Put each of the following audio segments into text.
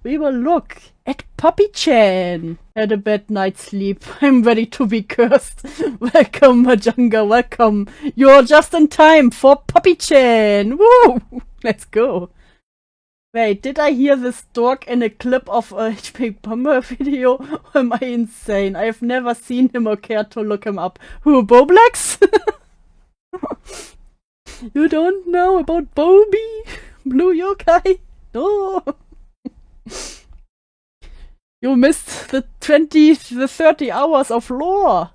we will look at Poppy-chan. Had a bad night's sleep. I'm ready to be cursed. Welcome, Majanga, welcome. You're just in time for Poppy-chan. Woo! Let's go. Wait, did I hear this dork in a clip of a HP Bomber video? Or am I insane? I've never seen him or cared to look him up. Who, Boblex? You don't know about Bobby? Blue yokai? No. You missed the 30 hours of lore.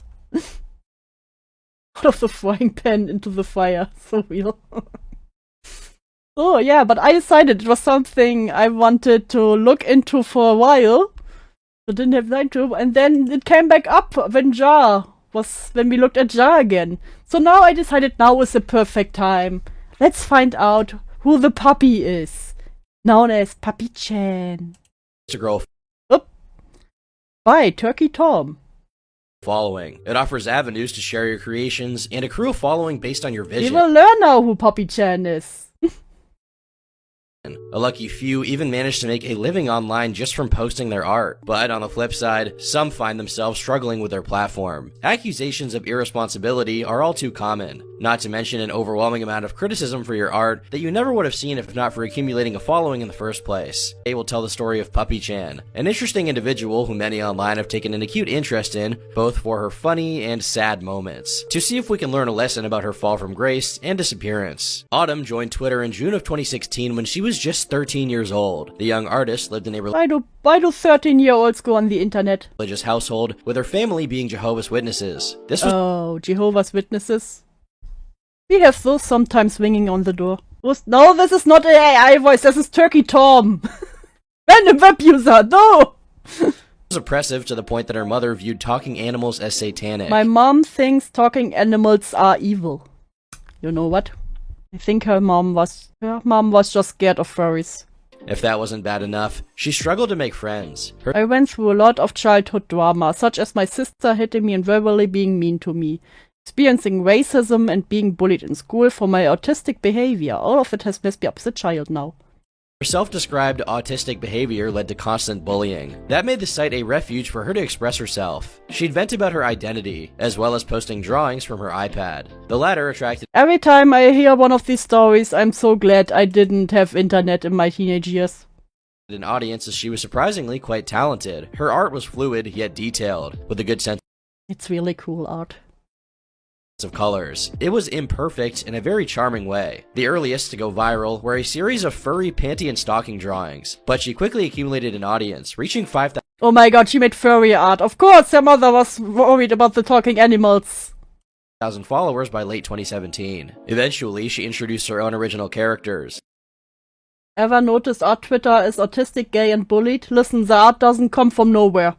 Out of the frying pan into the fire. So real. Oh yeah, but I decided it was something I wanted to look into for a while. I didn't have time to, and then it came back up when we looked at Jar again. So now I decided now is the perfect time. Let's find out who the puppy is. Known as Poppy-chan. It's a girl by Turkey Tom. Following. It offers avenues to share your creations and a crew following based on your vision. We will learn now who Poppy-chan is. A lucky few even manage to make a living online just from posting their art. But on the flip side, some find themselves struggling with their platform. Accusations of irresponsibility are all too common, not to mention an overwhelming amount of criticism for your art that you never would have seen if not for accumulating a following in the first place. They will tell the story of Poppy-chan, an interesting individual who many online have taken an acute interest in, both for her funny and sad moments, to see if we can learn a lesson about her fall from grace and disappearance. Autumn joined Twitter in June of 2016 when she was just 13 years old. The young artist lived in a Why do 13-year-olds go on the internet? religious household, with her family being Jehovah's Witnesses. This was Oh, Jehovah's Witnesses. We have those sometimes ringing on the door. No, this is not an AI voice, this is Turkey Tom. Random web user, no! oppressive to the point that her mother viewed talking animals as satanic. My mom thinks talking animals are evil. You know what? I think her mom was just scared of furries. If that wasn't bad enough, she struggled to make friends. I went through a lot of childhood drama, such as my sister hitting me and verbally being mean to me, experiencing racism and being bullied in school for my autistic behavior. All of it has messed me up as a child now. Her self-described autistic behavior led to constant bullying. That made the site a refuge for her to express herself. She'd vent about her identity, as well as posting drawings from her iPad. The latter attracted Every time I hear one of these stories, I'm so glad I didn't have internet in my teenage years. an audience as she was surprisingly quite talented. Her art was fluid yet detailed, with a good sense It's really cool art. of colors. It was imperfect in a very charming way. The earliest to go viral were a series of furry panty and stocking drawings, but she quickly accumulated an audience, reaching 5,000 Oh my god, she made furry art. Of course, her mother was worried about the talking animals. followers by late 2017. Eventually, she introduced her own original characters. Ever noticed our Twitter is autistic, gay, and bullied? Listen, the art doesn't come from nowhere.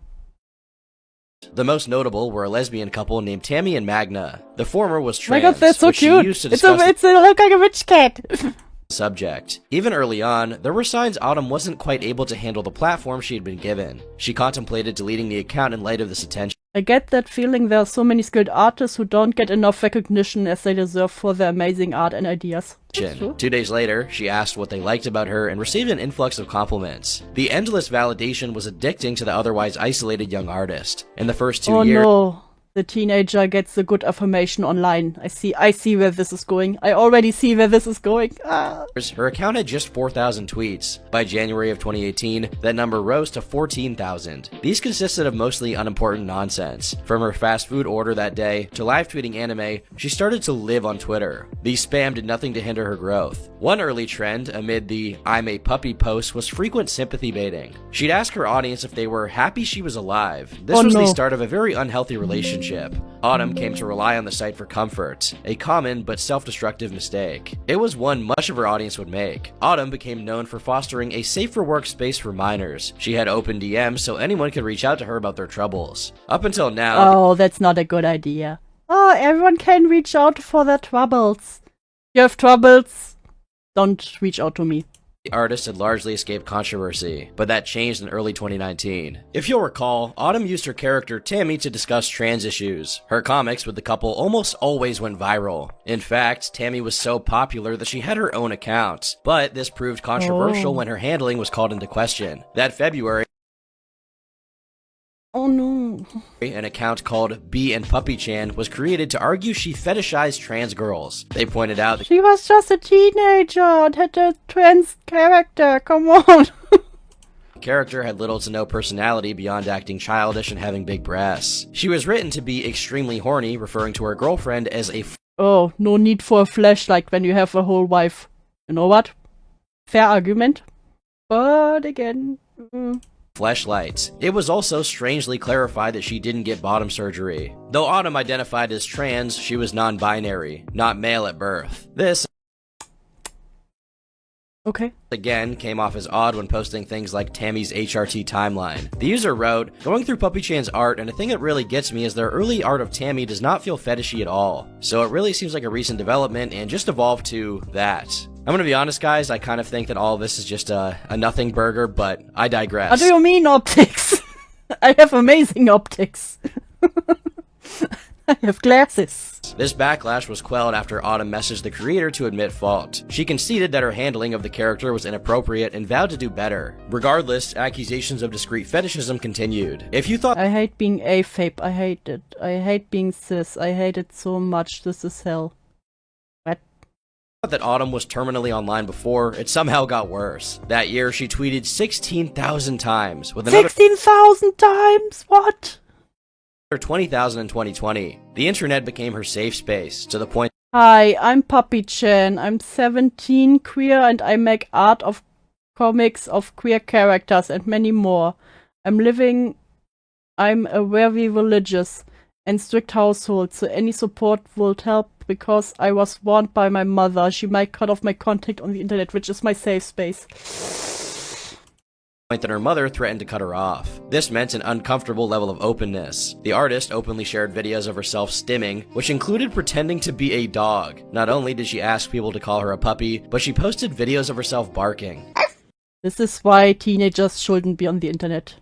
The most notable were a lesbian couple named Tammy and Magna. The former was Oh trans, my god, they're so which she cute. used to It's discuss a look like a rich cat. the subject. Even early on, there were signs Autumn wasn't quite able to handle the platform she had been given. She contemplated deleting the account in light of this attention. I get that feeling there are so many skilled artists who don't get enough recognition as they deserve for their amazing art and ideas. That's true. 2 days later, she asked what they liked about her and received an influx of compliments. The endless validation was addicting to the otherwise isolated young artist. In the first 2 Oh years, no, the teenager gets the good affirmation online. I see where this is going. I already see where this is going. Ah. her account had just 4,000 tweets. By January of 2018, that number rose to 14,000. These consisted of mostly unimportant nonsense. From her fast food order that day to live tweeting anime, she started to live on Twitter. The spam did nothing to hinder her growth. One early trend amid the "I'm a puppy" posts was frequent sympathy baiting. She'd ask her audience if they were happy she was alive. This was the start of a very unhealthy relationship. Autumn came to rely on the site for comfort, a common but self-destructive mistake. It was one much of her audience would make. Autumn became known for fostering a safe-for-work space for minors. She had open DMs so anyone could reach out to her about their troubles. Up until now, Oh, that's not a good idea. Oh, everyone can reach out for their troubles. You have troubles? Don't reach out to me. The artist had largely escaped controversy, but that changed in early 2019. If you'll recall, Autumn used her character Tammy to discuss trans issues. Her comics with the couple almost always went viral. In fact, Tammy was so popular that she had her own account, but this proved controversial when her handling was called into question. That February, Oh no. an account called Bee and Puppy Chan was created to argue she fetishized trans girls. They pointed out that She was just a teenager and had a trans character, come on. the character had little to no personality beyond acting childish and having big breasts. She was written to be extremely horny, referring to her girlfriend as a Oh, no need for a flashlight when you have a whole wife. You know what? Fair argument. But again... fleshlight. It was also strangely clarified that she didn't get bottom surgery. Though Autumn identified as trans, she was non-binary, not male at birth. This Okay. again came off as odd when posting things like Tammy's HRT timeline. The user wrote, "Going through Puppy Chan's art, and the thing that really gets me is their early art of Tammy does not feel fetishy at all. So it really seems like a recent development and just evolved to that." I'm gonna be honest, guys, I kind of think that all of this is just a nothing burger, but I digress. What do you mean optics? I have amazing optics. I have glasses. This backlash was quelled after Autumn messaged the creator to admit fault. She conceded that her handling of the character was inappropriate and vowed to do better. Regardless, accusations of discreet fetishism continued. If you thought I hate being AFAB. I hate it. I hate being cis. I hate it so much. This is hell. that Autumn was terminally online before, it somehow got worse. That year, she tweeted 16,000 times, with another 16,000 times? What? 20,000 in 2020. The internet became her safe space, to the point Hi, I'm Puppy Chan. I'm 17, queer, and I make art of comics of queer characters and many more. I'm a very religious and strict household, so any support would help because I was warned by my mother. She might cut off my contact on the internet, which is my safe space. that her mother threatened to cut her off. This meant an uncomfortable level of openness. The artist openly shared videos of herself stimming, which included pretending to be a dog. Not only did she ask people to call her a puppy, but she posted videos of herself barking. This is why teenagers shouldn't be on the internet.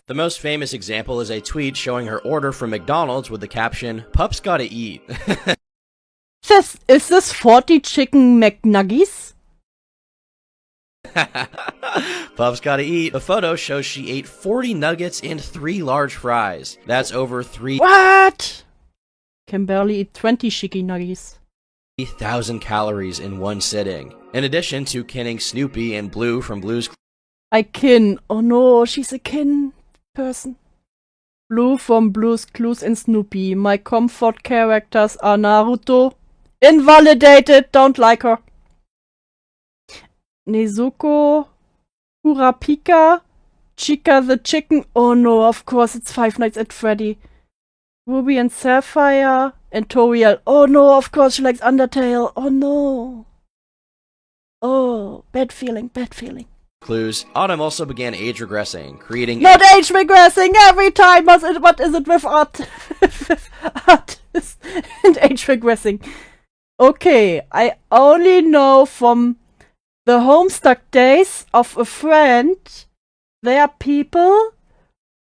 The most famous example is a tweet showing her order from McDonald's with the caption, "Pups gotta eat." Is this 40 chicken McNuggies? Pups gotta eat. The photo shows she ate 40 nuggets and 3 large fries. That's over What? Can barely eat 20 chicken nuggies. 3,000 calories in one sitting. In addition to kinning Snoopy and Blue from Blue's I kin. Oh no, she's a kin person. Blue from Blue's Clues and Snoopy. My comfort characters are Naruto. Invalidated, don't like her. Nezuko, Kurapika, Chica the Chicken. Oh no, of course it's Five Nights at Freddy. Ruby and Sapphire, and Toriel. Oh no, of course she likes Undertale. Oh no. Oh, bad feeling, bad feeling. Clues. Autumn also began age regressing, creating Not age regressing every time. What is it with art? With artists and age regressing. Okay, I only know from the Homestuck days of a friend, there are people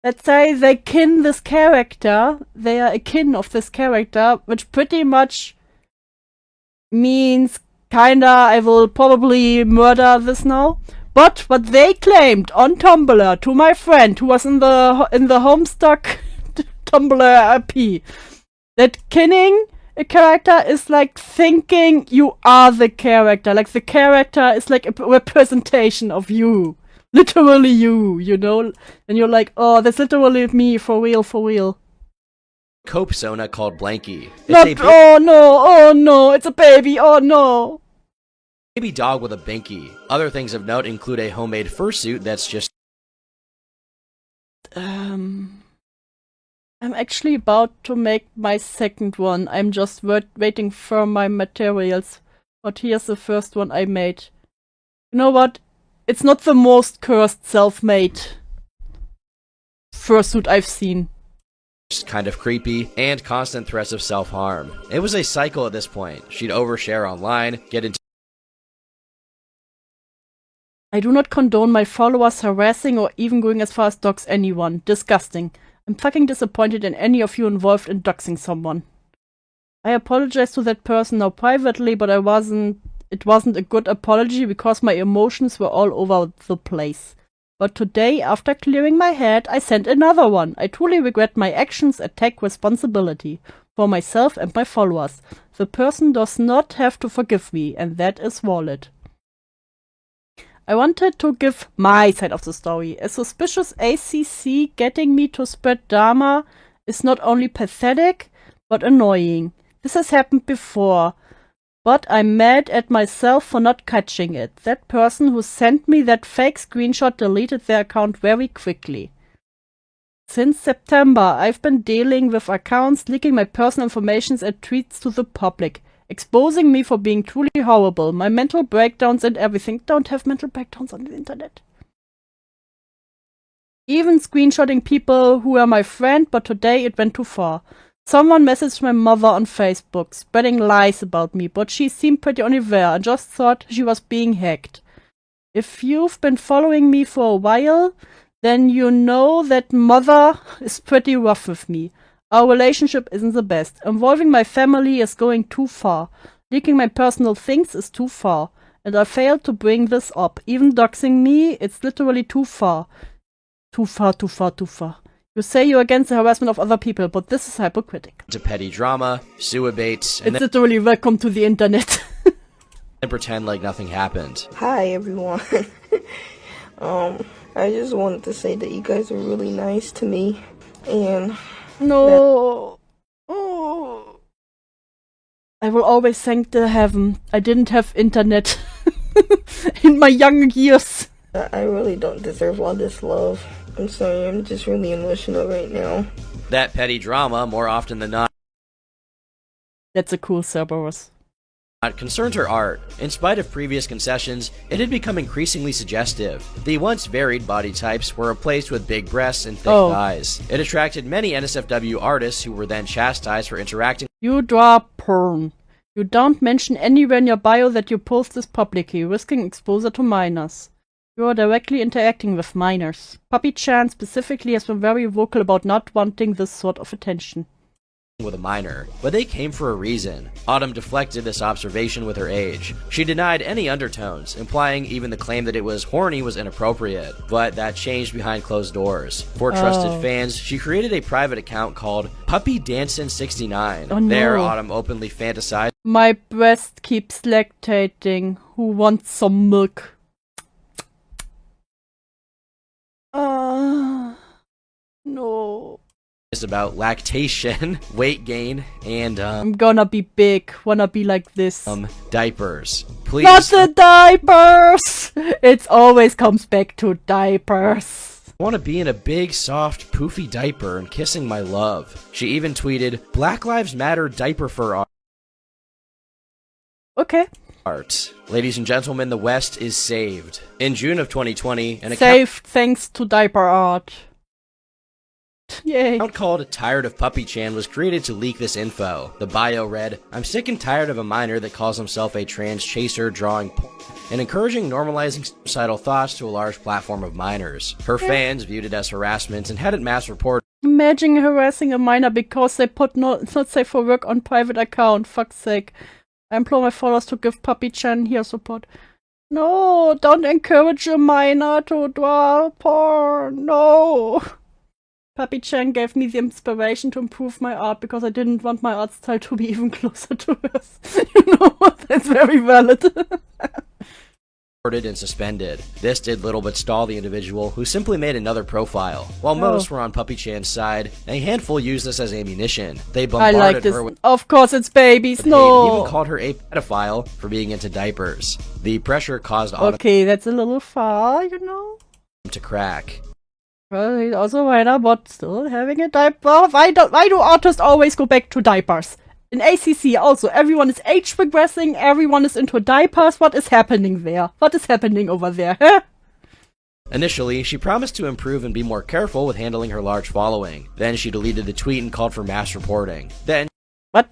that say they kin this character. They are a kin of this character, which pretty much means kinda I will probably murder this now. But what they claimed on Tumblr to my friend who was in the Homestuck Tumblr RP, that kinning a character is like thinking you are the character. Like the character is like a representation of you. Literally you know? And you're like, oh, that's literally me, for real, for real. cope persona called Blanky. Oh no, it's a baby, oh no. Baby dog with a binky. Other things of note include a homemade fursuit that's just I'm actually about to make my second one. I'm just waiting for my materials. But here's the first one I made. You know what? It's not the most cursed self-made fursuit I've seen. kind of creepy, and constant threats of self-harm. It was a cycle at this point. She'd overshare online, get into I do not condone my followers harassing or even going as far as dox anyone. Disgusting. I'm fucking disappointed in any of you involved in doxing someone. I apologize to that person now privately, but it wasn't a good apology because my emotions were all over the place. But today, after clearing my head, I sent another one. I truly regret my actions and take responsibility for myself and my followers. The person does not have to forgive me, and that is valid. I wanted to give my side of the story. A suspicious ACC getting me to spread drama is not only pathetic, but annoying. This has happened before. But I'm mad at myself for not catching it. That person who sent me that fake screenshot deleted their account very quickly. Since September, I've been dealing with accounts leaking my personal information and tweets to the public, exposing me for being truly horrible. My mental breakdowns and everything. Don't have mental breakdowns on the internet. Even screenshotting people who are my friend, but today it went too far. Someone messaged my mother on Facebook, spreading lies about me, but she seemed pretty unaware and just thought she was being hacked. If you've been following me for a while, then you know that mother is pretty rough with me. Our relationship isn't the best. Involving my family is going too far. Leaking my personal things is too far. And I failed to bring this up. Even doxing me, it's literally too far. Too far, too far, too far. You say you're against the harassment of other people, but this is hypocritical. to petty drama, sewer baits, and It's literally welcome to the internet. then pretend like nothing happened. Hi everyone. I just wanted to say that you guys are really nice to me, and No. Oh. I will always thank the heaven. I didn't have internet in my young years. I really don't deserve all this love. I'm sorry, I'm just really emotional right now. That petty drama, more often than not, That's a cool Cerberus. concerned her art. In spite of previous concessions, it had become increasingly suggestive. The once varied body types were replaced with big breasts and thick thighs. It attracted many NSFW artists who were then chastised for interacting. You draw porn. You don't mention anywhere in your bio that you post this publicly, risking exposure to minors. You are directly interacting with minors. Puppy-chan specifically has been very vocal about not wanting this sort of attention. With a minor, but they came for a reason. Autumn deflected this observation with her age. She denied any undertones, implying even the claim that it was horny was inappropriate, but that changed behind closed doors. For trusted fans, she created a private account called Puppy Dancin' 69. Oh, no. There, Autumn openly fantasized My breast keeps lactating. Who wants some milk? No. about lactation, weight gain, and I'm gonna be big. Wanna be like this. diapers. Please. Not the diapers! It always comes back to diapers. I want to be in a big, soft, poofy diaper and kissing my love. She even tweeted, Black Lives Matter diaper for Okay. art. Ladies and gentlemen, the West is saved. In June of 2020, an Saved thanks to diaper art. Yay. account called Tired of Puppy Chan was created to leak this info. The bio read, I'm sick and tired of a minor that calls himself a trans chaser drawing porn and encouraging normalizing suicidal thoughts to a large platform of minors. Her fans viewed it as harassment and had it mass reported. Imagine harassing a minor because they put it's not safe for work on private account. Fuck's sake. I implore my followers to give Puppy Chan here support. No, don't encourage a minor to draw porn. No. Puppy Chan gave me the inspiration to improve my art because I didn't want my art style to be even closer to hers. You know what? That's very valid. And suspended. This did little but stall the individual, who simply made another profile. While most were on Puppy Chan's side, a handful used this as ammunition. They I bombarded like this. her with Of course it's babies. hate and No. even called her a pedophile for being into diapers. The pressure caused Autumn Okay, that's a little far, you know. to crack. Well, he's also a minor, but still having a diaper. Why do artists always go back to diapers? In ACC also, everyone is age regressing, everyone is into diapers. What is happening there? What is happening over there, huh? Initially, she promised to improve and be more careful with handling her large following. Then she deleted the tweet and called for mass reporting. Then What?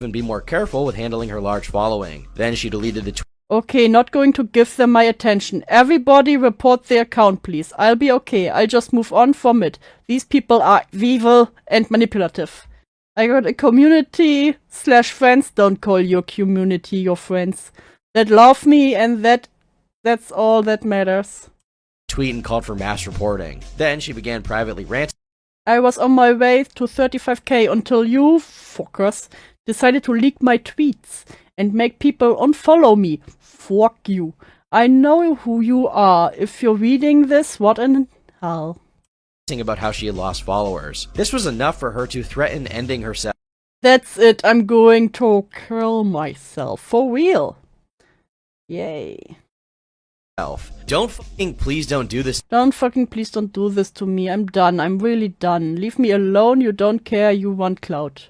and be more careful with handling her large following. Then she deleted the tweet. Okay, not going to give them my attention. Everybody report the account, please. I'll be okay. I'll just move on from it. These people are evil and manipulative. I got a community/friends. Don't call your community your friends. That love me, and that's all that matters. Tweet and called for mass reporting. Then she began privately ranting. I was on my way to 35k until you fuckers decided to leak my tweets and make people unfollow me. Fuck you. I know who you are. If you're reading this, what in hell? About how she had lost followers. This was enough for her to threaten ending herself. That's it. I'm going to kill myself. For real. Yay. Please don't do this. Please don't do this to me. I'm done. I'm really done. Leave me alone. You don't care. You want clout.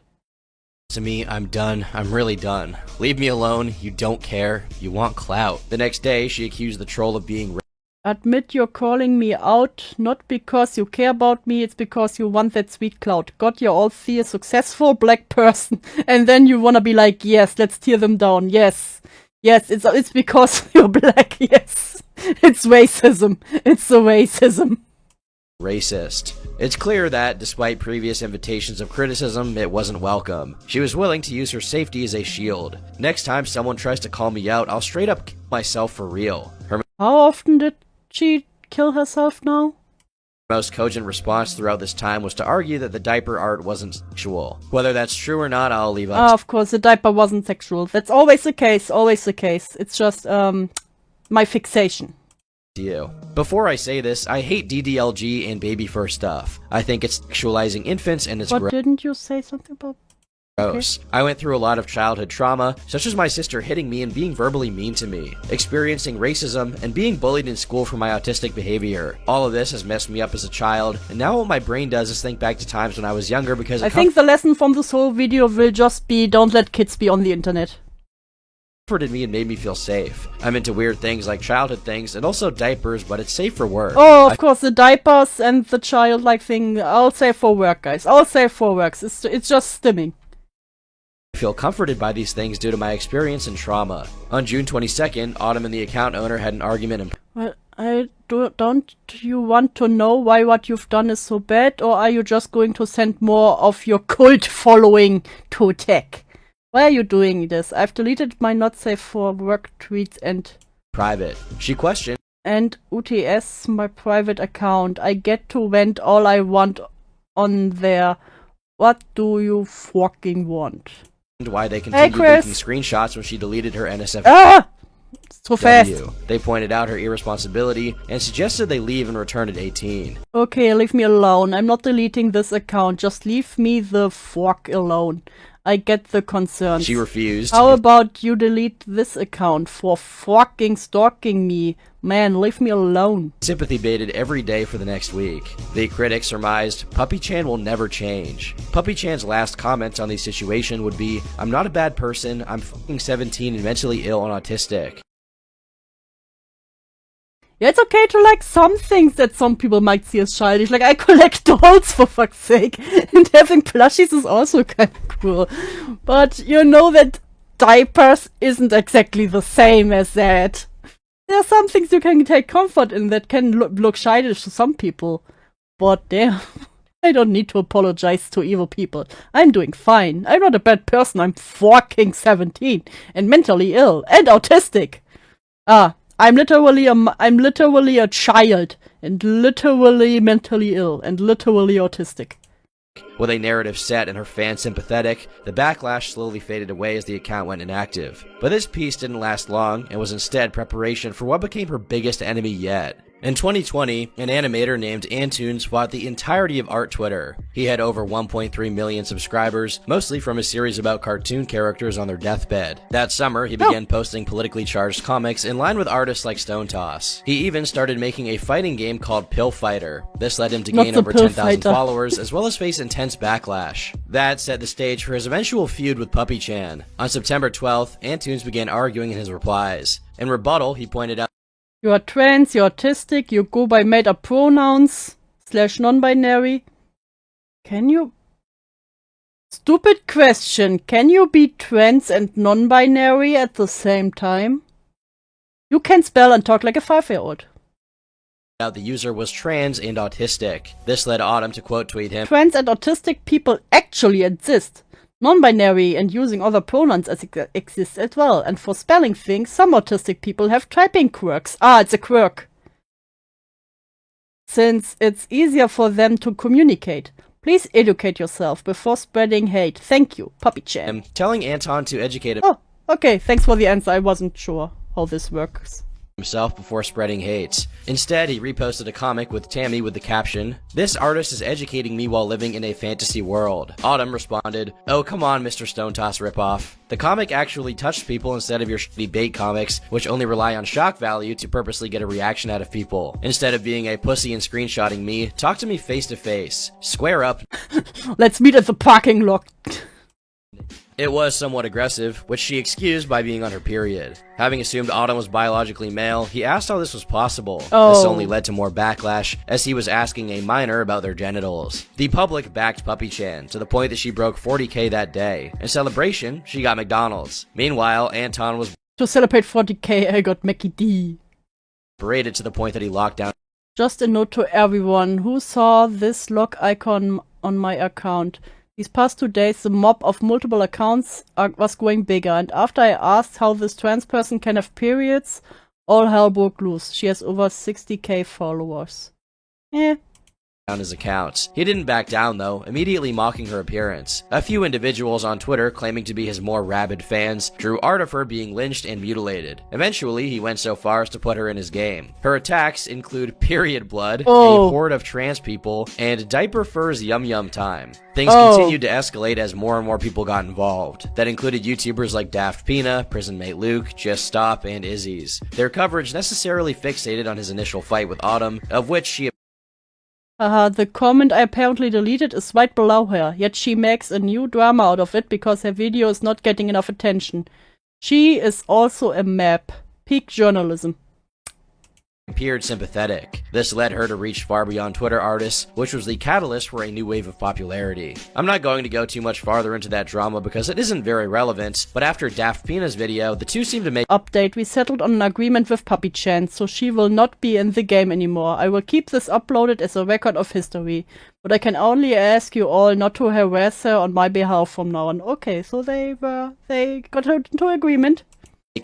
To me, I'm done. I'm really done. Leave me alone. You don't care. You want clout. The next day, she accused the troll of being Admit you're calling me out, not because you care about me, it's because you want that sweet clout. God, you all see a successful black person, and then you wanna be like, yes, let's tear them down, yes. Yes, it's because you're black, yes. It's racism. It's the racism. Racist. It's clear that, despite previous invitations of criticism, it wasn't welcome. She was willing to use her safety as a shield. Next time someone tries to call me out, I'll straight up kill myself for real. Her How often did she kill herself now? most cogent response throughout this time was to argue that the diaper art wasn't sexual. Whether that's true or not, I'll leave up. Of course, the diaper wasn't sexual. That's always the case, always the case. It's just, my fixation. To you. Before I say this, I hate DDLG and baby first stuff. I think it's sexualizing infants and it's But didn't you say something about... gross. Okay. I went through a lot of childhood trauma, such as my sister hitting me and being verbally mean to me, experiencing racism, and being bullied in school for my autistic behavior. All of this has messed me up as a child, and now what my brain does is think back to times when I was younger because I think the lesson from this whole video will just be don't let kids be on the internet. comforted me and made me feel safe. I'm into weird things like childhood things and also diapers, but it's safe for work. Oh, of course, the diapers and the childlike thing, I'll say for work, guys. I'll say for work. It's just stimming. I feel comforted by these things due to my experience and trauma. On June 22nd, Autumn and the account owner had an argument and Well, don't you want to know why what you've done is so bad, or are you just going to send more of your cult following to tech? Why are you doing this? I've deleted my not safe for work tweets and private. She questioned UTS, my private account. I get to vent all I want on there. What do you fucking want? why they continued leaking screenshots when she deleted her NSF. Ah! So fast. They pointed out her irresponsibility and suggested they leave and return at 18. Okay, leave me alone. I'm not deleting this account. Just leave me the fuck alone. I get the concerns. She refused. How about you delete this account for fucking stalking me? Man, leave me alone. Sympathy baited every day for the next week. The critics surmised Puppy Chan will never change. Puppy Chan's last comment on the situation would be, I'm not a bad person, I'm fucking 17 and mentally ill and autistic. Yeah, it's okay to like some things that some people might see as childish. Like, I collect dolls, for fuck's sake. And having plushies is also kind of cool. But you know that diapers isn't exactly the same as that. There are some things you can take comfort in that can look childish to some people. But damn, I don't need to apologize to evil people. I'm doing fine. I'm not a bad person. I'm fucking 17 and mentally ill and autistic. I'm literally a child, and literally mentally ill, and literally autistic. With a narrative set and her fans sympathetic, the backlash slowly faded away as the account went inactive. But this piece didn't last long, and was instead preparation for what became her biggest enemy yet. In 2020, an animator named Antunes fought the entirety of art Twitter. He had over 1.3 million subscribers, mostly from a series about cartoon characters on their deathbed. That summer, he began posting politically charged comics in line with artists like Stone Toss. He even started making a fighting game called Pill Fighter. This led him to gain over 10,000 followers, as well as face intense backlash. That set the stage for his eventual feud with Puppy Chan. On September 12th, Antunes began arguing in his replies. In rebuttal, he pointed out You are trans, you're autistic, you go by made-up pronouns / non-binary. Can you... Stupid question. Can you be trans and non-binary at the same time? You can spell and talk like a 5-year-old. Out the user was trans and autistic. This led Autumn to quote tweet him, Trans and autistic people actually exist. Non-binary and using other pronouns exist as well. And for spelling things, some autistic people have typing quirks. Ah, it's a quirk. Since it's easier for them to communicate. Please educate yourself before spreading hate. Thank you, Puppy-chan. telling Anton to educate Oh, okay, thanks for the answer. I wasn't sure how this works. himself before spreading hate. Instead, he reposted a comic with Tammy with the caption, "This artist is educating me while living in a fantasy world." Autumn responded, "Oh, come on, Mr. Stonetoss ripoff." The comic actually touched people instead of your shitty bait comics, which only rely on shock value to purposely get a reaction out of people. Instead of being a pussy and screenshotting me, talk to me face to face. Square up. Let's meet at the parking lot. It was somewhat aggressive, which she excused by being on her period. Having assumed Autumn was biologically male, he asked how this was possible. This only led to more backlash, as he was asking a minor about their genitals. The public backed Puppy-chan, to the point that she broke 40K that day. In celebration, she got McDonald's. Meanwhile, Anton was To celebrate 40K, I got Mackie D. berated to the point that he locked down Just a note to everyone who saw this lock icon on my account. These past 2 days, the mob of multiple accounts was growing bigger, and after I asked how this trans person can have periods, all hell broke loose. She has over 60K followers. on his accounts. He didn't back down though, immediately mocking her appearance. A few individuals on Twitter, claiming to be his more rabid fans, drew art of her being lynched and mutilated. Eventually, he went so far as to put her in his game. Her attacks include period blood, a horde of trans people, and diaper furs yum yum time. Things continued to escalate as more and more people got involved. That included YouTubers like Daft Pina, Prison Mate Luke, Just Stop, and Izzy's. Their coverage necessarily fixated on his initial fight with Autumn, of which she the comment I apparently deleted is right below her, yet she makes a new drama out of it because her video is not getting enough attention. She is also a map. Peak journalism. appeared sympathetic. This led her to reach far beyond Twitter artists, which was the catalyst for a new wave of popularity. I'm not going to go too much farther into that drama because it isn't very relevant, but after Daft Pina's video, the two seem to make Update, we settled on an agreement with Puppy-chan, so she will not be in the game anymore. I will keep this uploaded as a record of history, but I can only ask you all not to harass her on my behalf from now on. Okay, so they got into agreement.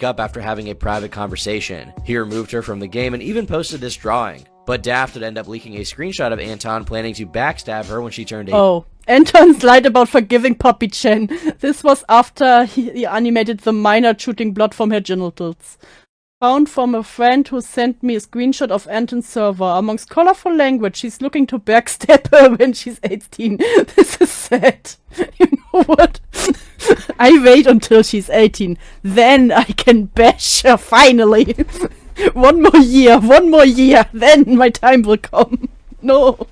up after having a private conversation. He removed her from the game and even posted this drawing. But Daft would end up leaking a screenshot of Anton planning to backstab her when she turned 18. Oh, Anton's lied about forgiving Puppy-chan. This was after he animated the minor shooting blood from her genitals. Found from a friend who sent me a screenshot of Anton's server. Amongst colorful language, she's looking to backstab her when she's 18. This is sad. You know what? I wait until she's 18. Then I can bash her, finally. One more year. Then my time will come. No.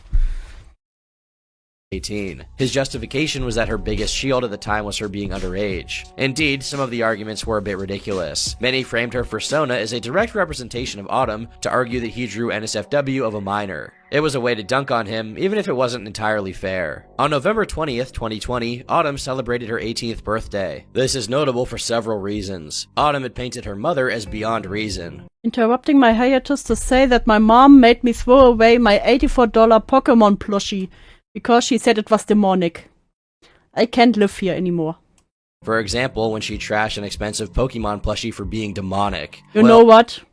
18. His justification was that her biggest shield at the time was her being underage. Indeed, some of the arguments were a bit ridiculous. Many framed her persona as a direct representation of Autumn to argue that he drew NSFW of a minor. It was a way to dunk on him, even if it wasn't entirely fair. On November 20th, 2020, Autumn celebrated her 18th birthday. This is notable for several reasons. Autumn had painted her mother as beyond reason. Interrupting my hiatus to say that my mom made me throw away my $84 Pokemon plushie because she said it was demonic. I can't live here anymore. For example, when she trashed an expensive Pokemon plushie for being demonic. You know what?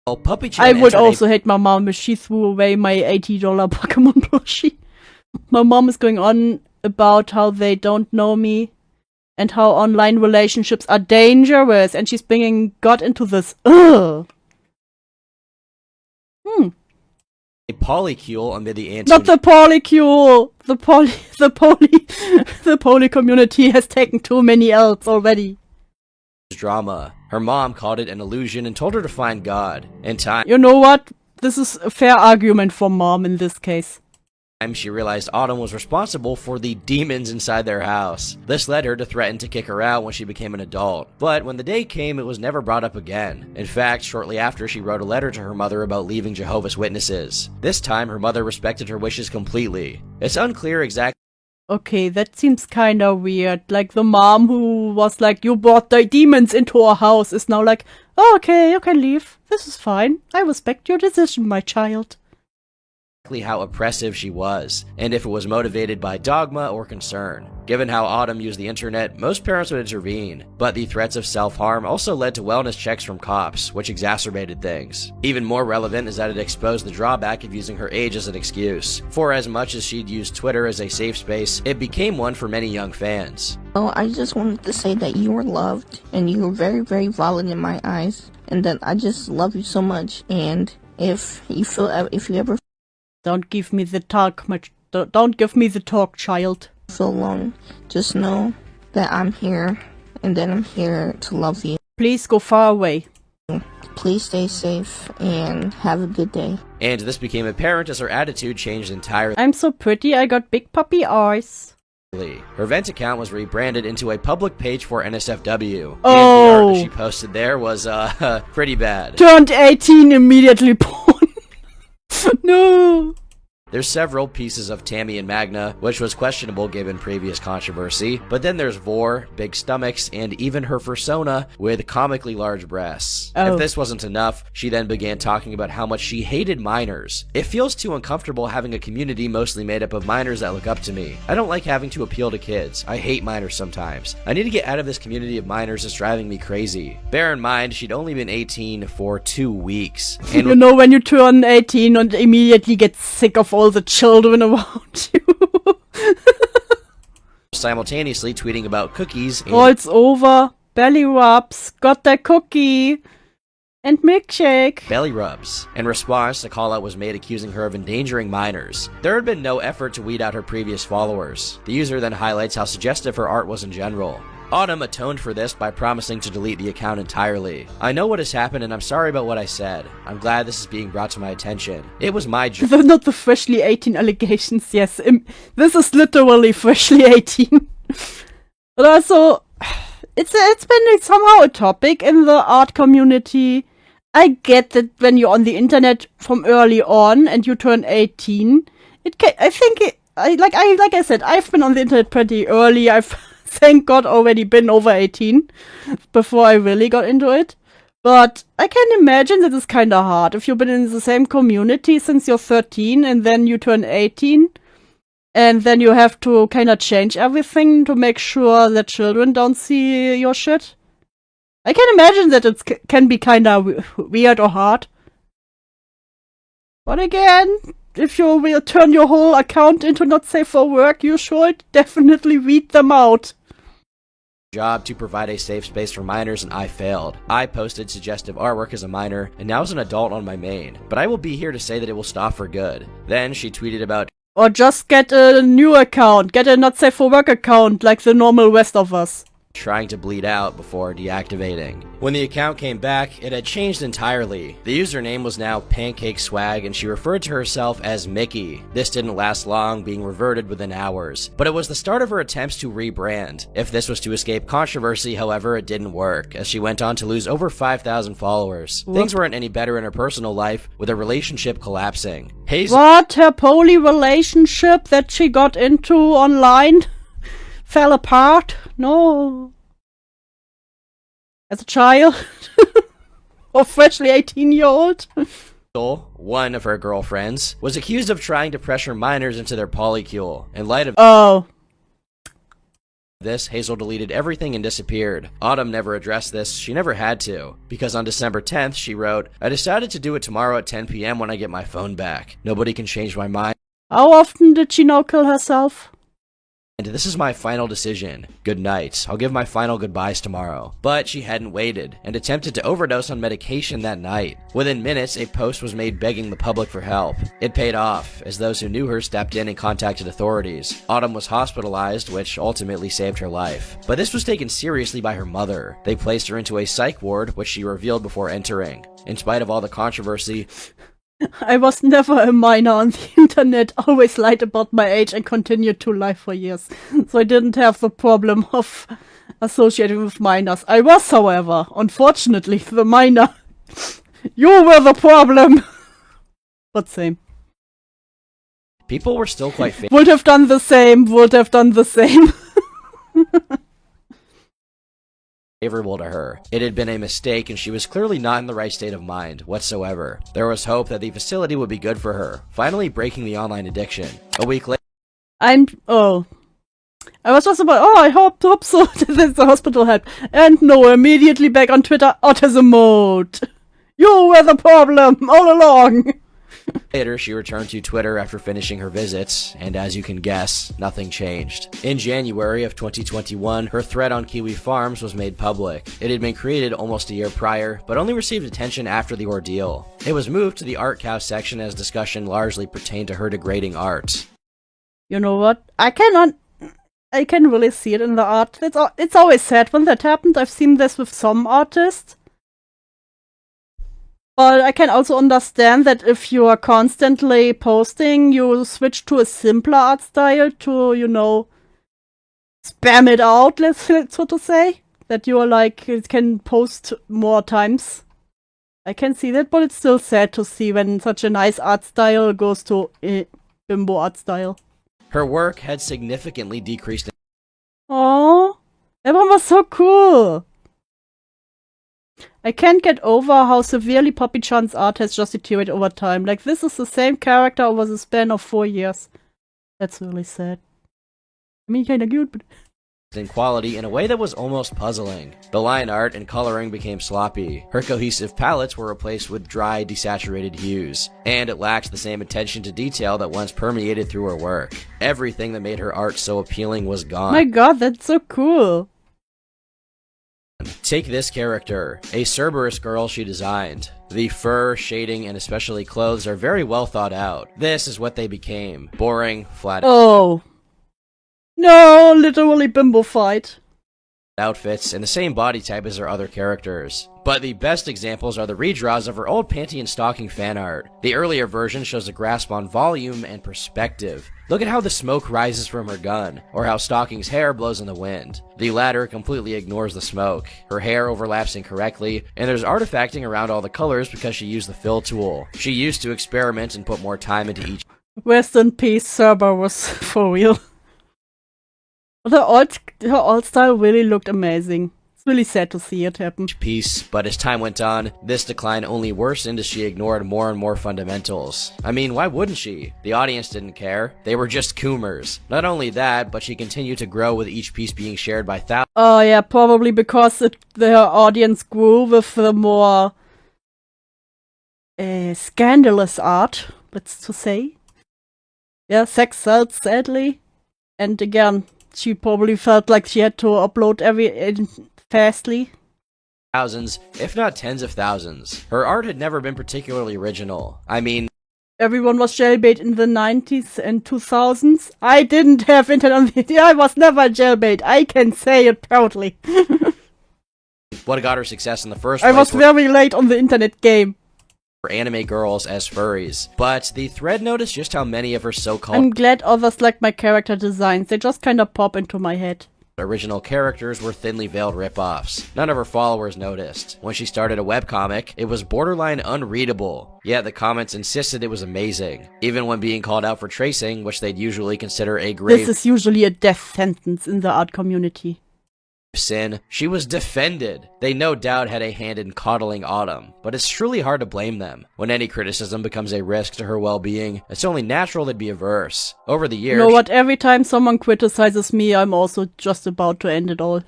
Well, Puppy-chan I would also hate my mom if she threw away my $80 Pokemon plushie. My mom is going on about how they don't know me and how online relationships are dangerous, and she's bringing God into this. Ugh. A polycule amid the anti- Not the polycule! The poly community has taken too many L's already. drama. Her mom called it an illusion and told her to find God. In time, You know what? This is a fair argument for mom in this case. She realized Autumn was responsible for the demons inside their house. This led her to threaten to kick her out when she became an adult. But when the day came, it was never brought up again. In fact, shortly after, she wrote a letter to her mother about leaving Jehovah's Witnesses. This time, her mother respected her wishes completely. It's unclear exactly. Okay, that seems kinda weird. Like the mom who was like, you brought the demons into our house is now like, oh, okay, you can leave. This is fine. I respect your decision, my child. How oppressive she was, and if it was motivated by dogma or concern. Given how Autumn used the internet, most parents would intervene, but the threats of self-harm also led to wellness checks from cops, which exacerbated things. Even more relevant is that it exposed the drawback of using her age as an excuse. For as much as she'd used Twitter as a safe space, it became one for many young fans. Oh, I just wanted to say that you are loved, and you are very, very valid in my eyes, and that I just love you so much, and if you ever Don't give me the talk, don't give me the talk, child. feel alone, just know that I'm here, and that I'm here to love you. Please go far away. Please stay safe, and have a good day. And this became apparent as her attitude changed entirely. I'm so pretty, I got big puppy eyes. Her Vent account was rebranded into a public page for NSFW. Oh. And the art that she posted there was, pretty bad. Turned 18 immediately porn. No. There's several pieces of Tammy and Magna, which was questionable given previous controversy, but then there's Vor, big stomachs, and even her persona with comically large breasts. Oh. If this wasn't enough, she then began talking about how much she hated minors. It feels too uncomfortable having a community mostly made up of minors that look up to me. I don't like having to appeal to kids. I hate minors sometimes. I need to get out of this community of minors that's driving me crazy. Bear in mind, she'd only been 18 for 2 weeks. And You know when you turn 18 and immediately get sick of all the children around you. simultaneously tweeting about cookies and Oh, it's over. Belly rubs. Got that cookie. And milkshake. belly rubs. In response, a call-out was made accusing her of endangering minors. There had been no effort to weed out her previous followers. The user then highlights how suggestive her art was in general. Autumn atoned for this by promising to delete the account entirely. I know what has happened and I'm sorry about what I said. I'm glad this is being brought to my attention. It was my job. Not the freshly 18 allegations, yes. This is literally freshly 18. But also, it's been somehow a topic in the art community. I get that when you're on the internet from early on and you turn 18, like I said, I've been on the internet pretty early. I've thank God already been over 18 before I really got into it. But I can imagine that it's kind of hard if you've been in the same community since you're 13 and then you turn 18 and then you have to kind of change everything to make sure that children don't see your shit. I can imagine that it can be kind of weird or hard. But again, if you will turn your whole account into not safe for work, you should definitely weed them out. Job to provide a safe space for minors and I failed. I posted suggestive artwork as a minor and now as an adult on my main, but I will be here to say that it will stop for good. Then she tweeted about Or just get a new account, get a not safe for work account like the normal rest of us. trying to bleed out before deactivating. When the account came back, it had changed entirely. The username was now Pancake Swag and she referred to herself as Mickey. This didn't last long, being reverted within hours, but it was the start of her attempts to rebrand. If this was to escape controversy, however, it didn't work, as she went on to lose over 5,000 followers. Things weren't any better in her personal life, with her relationship collapsing. What? Her poly relationship that she got into online fell apart? No. As a child? Or freshly 18-year-old? One of her girlfriends was accused of trying to pressure minors into their polycule. In light of this, Hazel deleted everything and disappeared. Autumn never addressed this, she never had to, because on December 10th, she wrote, "I decided to do it tomorrow at 10 p.m. when I get my phone back. Nobody can change my mind. How often did she now kill herself? And this is my final decision. Good night. I'll give my final goodbyes tomorrow." But she hadn't waited, and attempted to overdose on medication that night. Within minutes, a post was made begging the public for help. It paid off, as those who knew her stepped in and contacted authorities. Autumn was hospitalized, which ultimately saved her life. But this was taken seriously by her mother. They placed her into a psych ward, which she revealed before entering. In spite of all the controversy, I was never a minor on the internet, always lied about my age and continued to lie for years. So I didn't have the problem of associating with minors. I was, however, unfortunately, the minor. You were the problem! But same. People were still quite Would have done the same, favorable to her. It had been a mistake, and she was clearly not in the right state of mind whatsoever. There was hope that the facility would be good for her, finally breaking the online addiction. A week later, I was just about, I hope so that the hospital helped. And no, immediately back on Twitter, autism mode. You were the problem all along. she returned to Twitter after finishing her visits, and as you can guess, nothing changed. In January of 2021, her thread on Kiwi Farms was made public. It had been created almost a year prior, but only received attention after the ordeal. It was moved to the Art Cow section as discussion largely pertained to her degrading art. You know what? I can really see it in the art. It's always sad when that happened. I've seen this with some artists. But I can also understand that if you are constantly posting, you switch to a simpler art style to, spam it out, so to say. That you are like, it can post more times. I can see that, but it's still sad to see when such a nice art style goes to a bimbo art style. Her work had significantly decreased. Oh, everyone was so cool. I can't get over how severely Poppy Chan's art has just deteriorated over time. Like, this is the same character over the span of 4 years. That's really sad. I mean, kinda cute, but... in quality in a way that was almost puzzling. The line art and coloring became sloppy. Her cohesive palettes were replaced with dry, desaturated hues, and it lacked the same attention to detail that once permeated through her work. Everything that made her art so appealing was gone. My god, that's so cool. Take this character, a Cerberus girl she designed. The fur, shading, and especially clothes are very well thought out. This is what they became. Boring, flat No, literally bimbo fight. Outfits and the same body type as her other characters. But the best examples are the redraws of her old panty and stocking fan art. The earlier version shows a grasp on volume and perspective. Look at how the smoke rises from her gun, or how Stocking's hair blows in the wind. The latter completely ignores the smoke. Her hair overlaps incorrectly, and there's artifacting around all the colors because she used the fill tool. She used to experiment and put more time into each. Rest in peace, Cerberus, for real. Her alt style really looked amazing. It's really sad to see it happen. Piece, but as time went on, this decline only worsened as she ignored more and more fundamentals. I mean, why wouldn't she? The audience didn't care. They were just coomers. Not only that, but she continued to grow with each piece being shared by thousands. Oh yeah, probably because the audience grew with the more scandalous art, let's to say. Yeah, sex sells, sadly. And again, she probably felt like she had to upload fastly. Thousands, if not tens of thousands. Her art had never been particularly original. I mean, everyone was jailbait in the 90s and 2000s. I didn't have internet on the... I was never jailbait. I can say it proudly. what got her success in the first place? I was very late on the internet game. Anime girls as furries, but the thread noticed just how many of her so-called I'm glad others like my character designs. They just kind of pop into my head. Original characters were thinly veiled ripoffs. None of her followers noticed. When she started a webcomic, it was borderline unreadable, yet the comments insisted it was amazing, even when being called out for tracing, which they'd usually consider a grave This is usually a death sentence in the art community. sin. She was defended. They no doubt had a hand in coddling Autumn, but it's truly hard to blame them. When any criticism becomes a risk to her well-being, it's only natural they'd be averse. Over the years, You know what? Every time someone criticizes me, I'm also just about to end it all.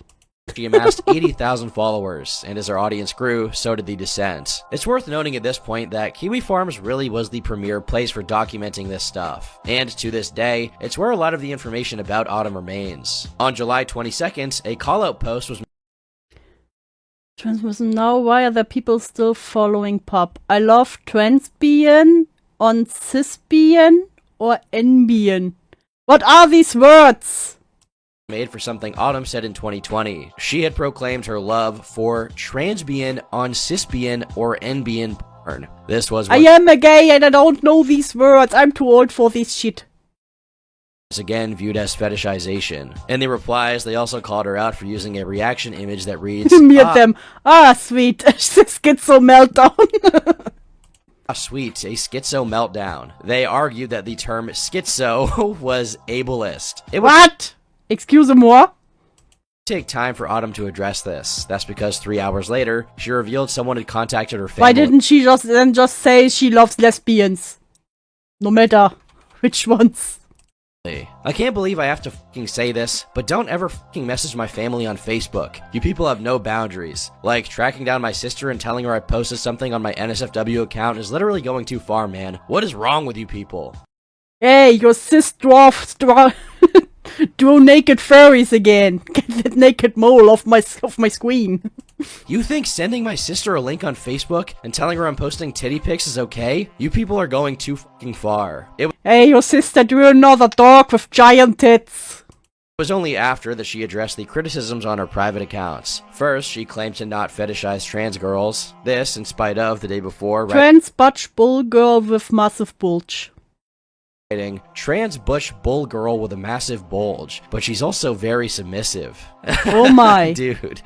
she amassed 80,000 followers, and as her audience grew, so did the dissent. It's worth noting at this point that Kiwi Farms really was the premier place for documenting this stuff, and to this day, it's where a lot of the information about Autumn remains. On July 22nd, a call-out post was Transmission now, why are there people still following Pop? I love Transbian on Cisbian or Nbian. What are these words? made for something Autumn said in 2020. She had proclaimed her love for transbian on cisbian or nbian This was I am a gay and I don't know these words. I'm too old for this shit. again viewed as fetishization. In the replies, they also called her out for using a reaction image that reads, Me and them. Ah, sweet. Schizo meltdown. sweet, a schizo meltdown. They argued that the term schizo was ableist. It would What? Excuse-moi? take time for Autumn to address this. That's because 3 hours later, she revealed someone had contacted her family. Why didn't she just say she loves lesbians? No matter which ones. I can't believe I have to fucking say this, but don't ever fucking message my family on Facebook. You people have no boundaries. Like, tracking down my sister and telling her I posted something on my NSFW account is literally going too far, man. What is wrong with you people? Hey, your cis dwarf do naked furries again. Get that naked mole off my screen. You think sending my sister a link on Facebook and telling her I'm posting titty pics is okay? You people are going too fucking far. It Hey, your sister drew another dog with giant tits. was only after that she addressed the criticisms on her private accounts. First, she claimed to not fetishize trans girls. This, in spite of, the day before, Trans butch bull girl with massive bulge. writing, trans butch bull girl with a massive bulge, but she's also very submissive. Oh my. Dude,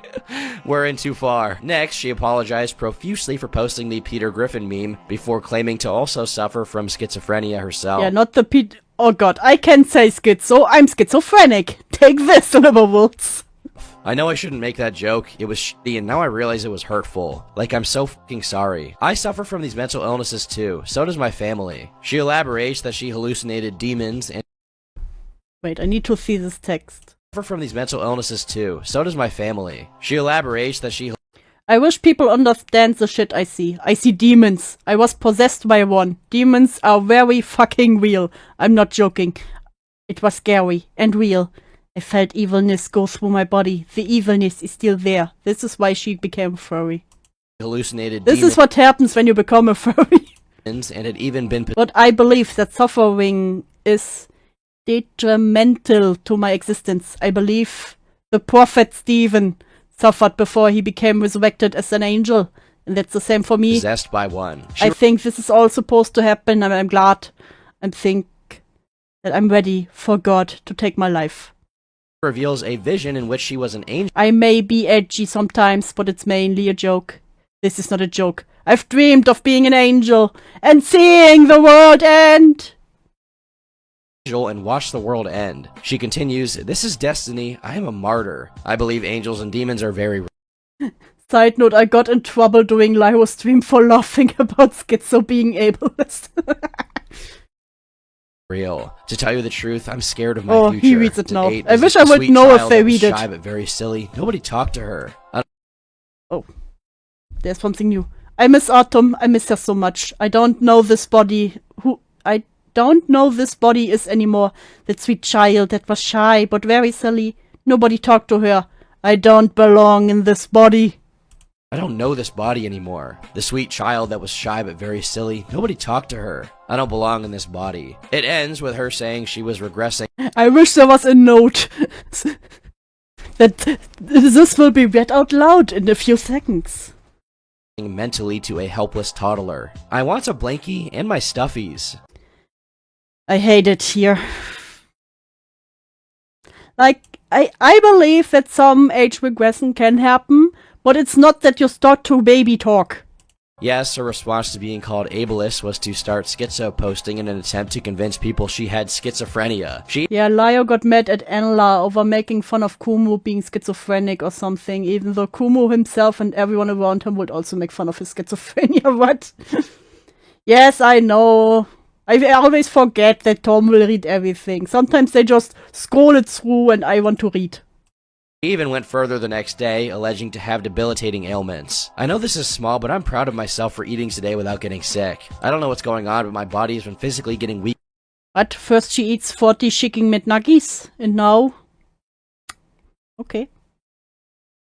we're in too far. Next, she apologized profusely for posting the Peter Griffin meme before claiming to also suffer from schizophrenia herself. Yeah, not the Pete. Oh god, I can say schizo. I'm schizophrenic. Take this, Liverwolves. I know I shouldn't make that joke, it was shitty and now I realize it was hurtful. Like, I'm so fucking sorry. I suffer from these mental illnesses too, so does my family. She elaborates that she hallucinated demons and Wait, I need to see this text. suffer from these mental illnesses too, so does my family. She elaborates that she I wish people understand the shit I see. I see demons. I was possessed by one. Demons are very fucking real. I'm not joking. It was scary and real. I felt evilness go through my body. The evilness is still there. This is why she became a furry. hallucinated This is what happens when you become a furry. demons and had even been But I believe that suffering is detrimental to my existence. I believe the prophet Stephen suffered before he became resurrected as an angel. And that's the same for me. possessed by one. She I think this is all supposed to happen, and I'm glad and think that I'm ready for God to take my life. reveals a vision in which she was an angel I may be edgy sometimes, but it's mainly a joke. This is not a joke. I've dreamed of being an angel and seeing the world end. and watch the world end. She continues, this is destiny, I am a martyr. I believe angels and demons are very Side note, I got in trouble doing live stream for laughing about schizo being ableist. real. To tell you the truth, I'm scared of my Oh, future. he reads it To now. date, I as wish a I would sweet know if child they that was read it. shy but very silly. Nobody talked to her. There's something new. I miss Autumn. I miss her so much. I don't know this body. I don't know this body is anymore. That sweet child that was shy but very silly. Nobody talked to her. I don't belong in this body. I don't know this body anymore. The sweet child that was shy but very silly. Nobody talked to her. I don't belong in this body. It ends with her saying she was regressing I wish there was a note that this will be read out loud in a few seconds. mentally to a helpless toddler. I want a blankie and my stuffies. I hate it here. Like, I believe that some age regression can happen, but it's not that you start to baby talk. Yes, her response to being called ableist was to start schizo posting in an attempt to convince people she had schizophrenia. Yeah, Lio got mad at Anla over making fun of Kumu being schizophrenic or something, even though Kumu himself and everyone around him would also make fun of his schizophrenia. What? Yes, I know. I always forget that Tom will read everything. Sometimes they just scroll it through and I want to read. She even went further the next day, alleging to have debilitating ailments. I know this is small, but I'm proud of myself for eating today without getting sick. I don't know what's going on, but my body has been physically getting weak. But first she eats 40 chicken McNuggies, and now... Okay.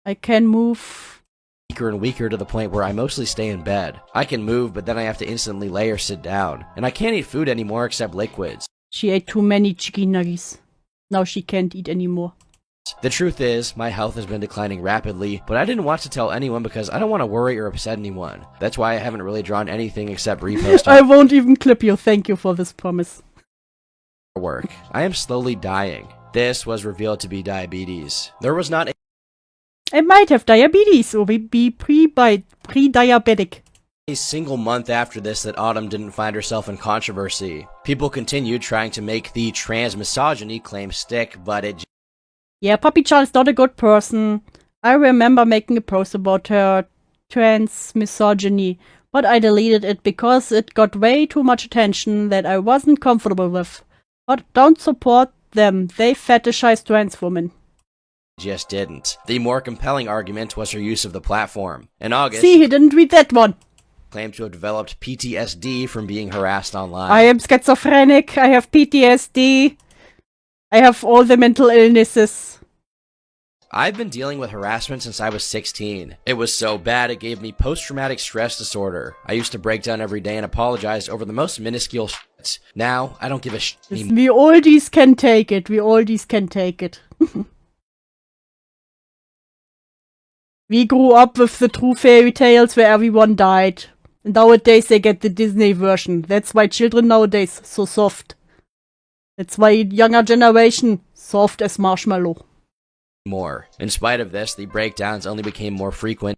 I can move... Weaker and weaker to the point where I mostly stay in bed. I can move, but then I have to instantly lay or sit down. And I can't eat food anymore except liquids. She ate too many chicken nuggies. Now she can't eat anymore. The truth is, my health has been declining rapidly, but I didn't want to tell anyone because I don't want to worry or upset anyone. That's why I haven't really drawn anything except repost I won't even clip you. Thank you for this promise. work. I am slowly dying. This was revealed to be diabetes. There was not I might have diabetes or be pre-diabetic. a single month after this that Autumn didn't find herself in controversy. People continued trying to make the trans misogyny claim stick, but it Yeah, Puppy Child is not a good person. I remember making a post about her trans misogyny, but I deleted it because it got way too much attention that I wasn't comfortable with. But don't support them. They fetishize trans women. just didn't. The more compelling argument was her use of the platform. In August, See, he didn't read that one. she claimed to have developed PTSD from being harassed online. I am schizophrenic. I have PTSD. I have all the mental illnesses. I've been dealing with harassment since I was 16. It was so bad it gave me post-traumatic stress disorder. I used to break down every day and apologize over the most minuscule shit. Now, I don't give a shit anymore. We oldies can take it. We oldies can take it. We grew up with the true fairy tales where everyone died. And nowadays they get the Disney version. That's why children nowadays so soft. That's why younger generation soft as marshmallow. In spite of this, the breakdowns only became more frequent.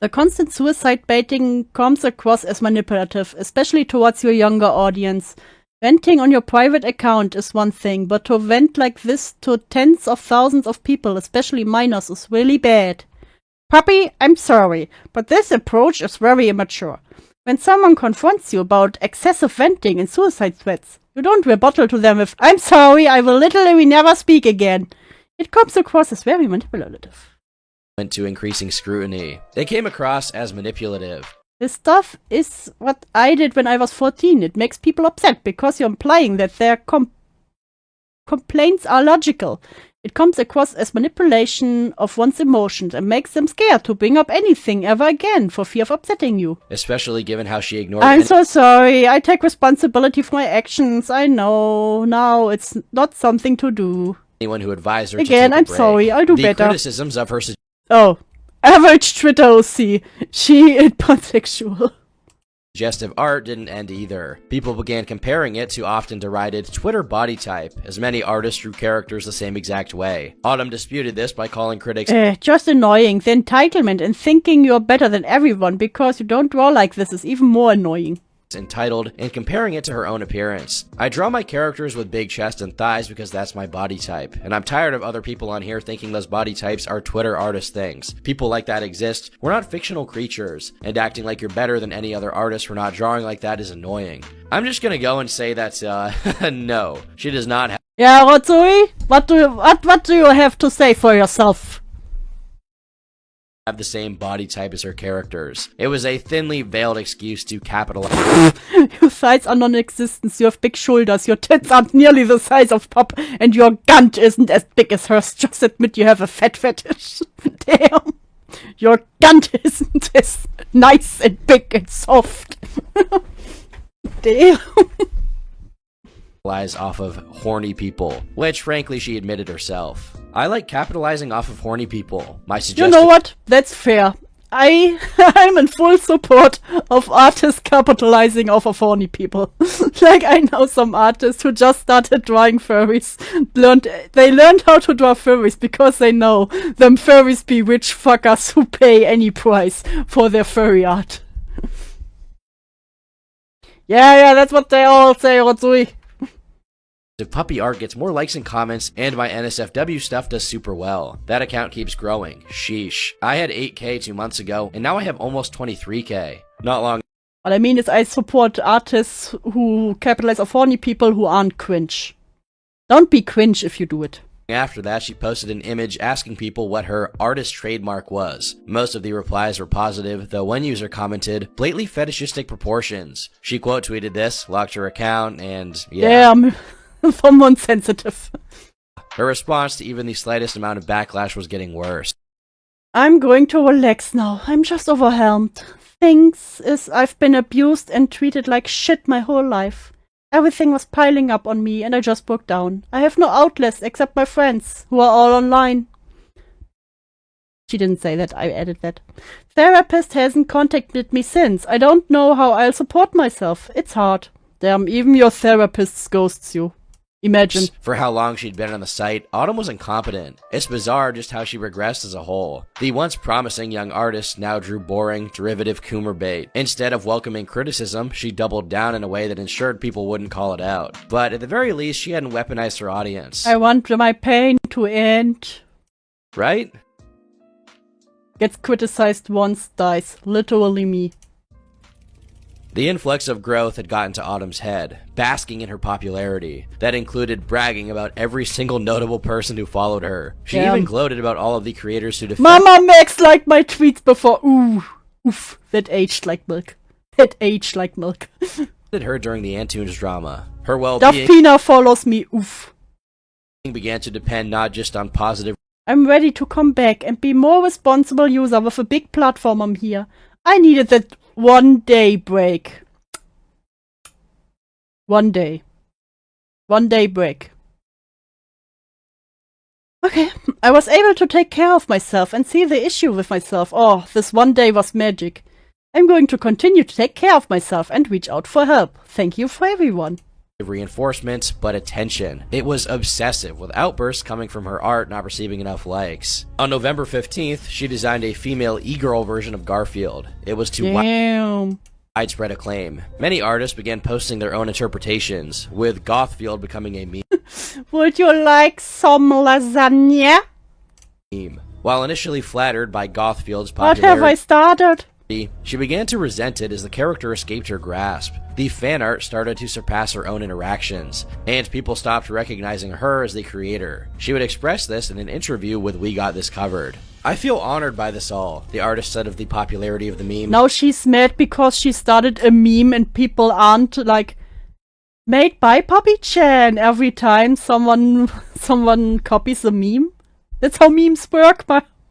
The constant suicide baiting comes across as manipulative, especially towards your younger audience. Venting on your private account is one thing, but to vent like this to tens of thousands of people, especially minors, is really bad. Puppy, I'm sorry, but this approach is very immature. When someone confronts you about excessive venting and suicide threats, you don't rebuttal to them with, I'm sorry, I will literally never speak again. It comes across as very manipulative. Went to increasing scrutiny. They came across as manipulative. This stuff is what I did when I was 14. It makes people upset because you're implying that their complaints are logical. It comes across as manipulation of one's emotions and makes them scared to bring up anything ever again for fear of upsetting you. Especially given how she ignored I'm so sorry. I take responsibility for my actions. I know. Now it's not something to do. anyone who advised her Again, to take I'm a break. sorry. I'll do the better. criticisms of her Oh. Average Twitter OC. She is pansexual. suggestive art didn't end either. People began comparing it to often derided Twitter body type, as many artists drew characters the same exact way. Autumn disputed this by calling critics Just annoying. The entitlement and thinking you're better than everyone because you don't draw like this is even more annoying. entitled and comparing it to her own appearance. I draw my characters with big chest and thighs because that's my body type, and I'm tired of other people on here thinking those body types are Twitter artist things. People like that exist. We're not fictional creatures, and acting like you're better than any other artist for not drawing like that is annoying. I'm just gonna go and say that, no, she does not have Yeah, Rotsui? What do you have to say for yourself? the same body type as her characters. It was a thinly veiled excuse to capitalize. Your thighs are non-existent. You have big shoulders. Your tits aren't nearly the size of Pop, and your gunt isn't as big as hers. Just admit you have a fat fetish. Damn. Your gunt isn't as nice and big and soft. Damn. Off of horny people, which frankly she admitted herself. I like capitalizing off of horny people. My You suggestion. know what? That's fair. I'm in full support of artists capitalizing off of horny people. Like, I know some artists who just started drawing furries. They learned how to draw furries because they know them furries be rich fuckers who pay any price for their furry art. Yeah, that's what they all say, Rotsui. If puppy art gets more likes and comments, and my NSFW stuff does super well. That account keeps growing. Sheesh. I had 8k 2 months ago, and now I have almost 23k. Not long What I mean is I support artists who capitalize off horny people who aren't cringe. Don't be cringe if you do it. after that, she posted an image asking people what her artist trademark was. Most of the replies were positive, though one user commented, blatantly fetishistic proportions. She quote tweeted this, locked her account, and yeah. Damn. Someone sensitive. Her response to even the slightest amount of backlash was getting worse. I'm going to relax now. I'm just overwhelmed. Things is I've been abused and treated like shit my whole life. Everything was piling up on me and I just broke down. I have no outlets except my friends, who are all online. She didn't say that, I added that. Therapist hasn't contacted me since. I don't know how I'll support myself. It's hard. Damn, even your therapist ghosts you. Imagine. For how long she'd been on the site, Autumn was incompetent. It's bizarre just how she regressed as a whole. The once promising young artist now drew boring, derivative Coomer bait. Instead of welcoming criticism, she doubled down in a way that ensured people wouldn't call it out. But at the very least, she hadn't weaponized her audience. I want my pain to end. Right? Gets criticized once, dies. Literally me. The influx of growth had gotten to Autumn's head, basking in her popularity. That included bragging about every single notable person who followed her. She even gloated about all of the creators who defended Mama Max liked my tweets before. Ooh. Oof. That aged like milk. That aged like milk. her during the Antunes drama. Her well-being Duffina follows me. Oof. began to depend not just on positive I'm ready to come back and be more responsible user with a big platform on here. I needed that 1 day break. 1 day. 1 day break. Okay, I was able to take care of myself and see the issue with myself. Oh, this 1 day was magic. I'm going to continue to take care of myself and reach out for help. Thank you for everyone. reinforcements, but attention. It was obsessive, with outbursts coming from her art not receiving enough likes. On November 15th, she designed a female e-girl version of Garfield. It was to widespread acclaim. Many artists began posting their own interpretations, with Gothfield becoming a Would you like some lasagna? meme. While initially flattered by Gothfield's What popularity, have I started? she began to resent it as the character escaped her grasp. The fan art started to surpass her own interactions, and people stopped recognizing her as the creator. She would express this in an interview with We Got This Covered. I feel honored by this all, the artist said of the popularity of the meme. Now she's mad because she started a meme and people aren't like made by Poppy-chan every time someone copies a meme. That's how memes work,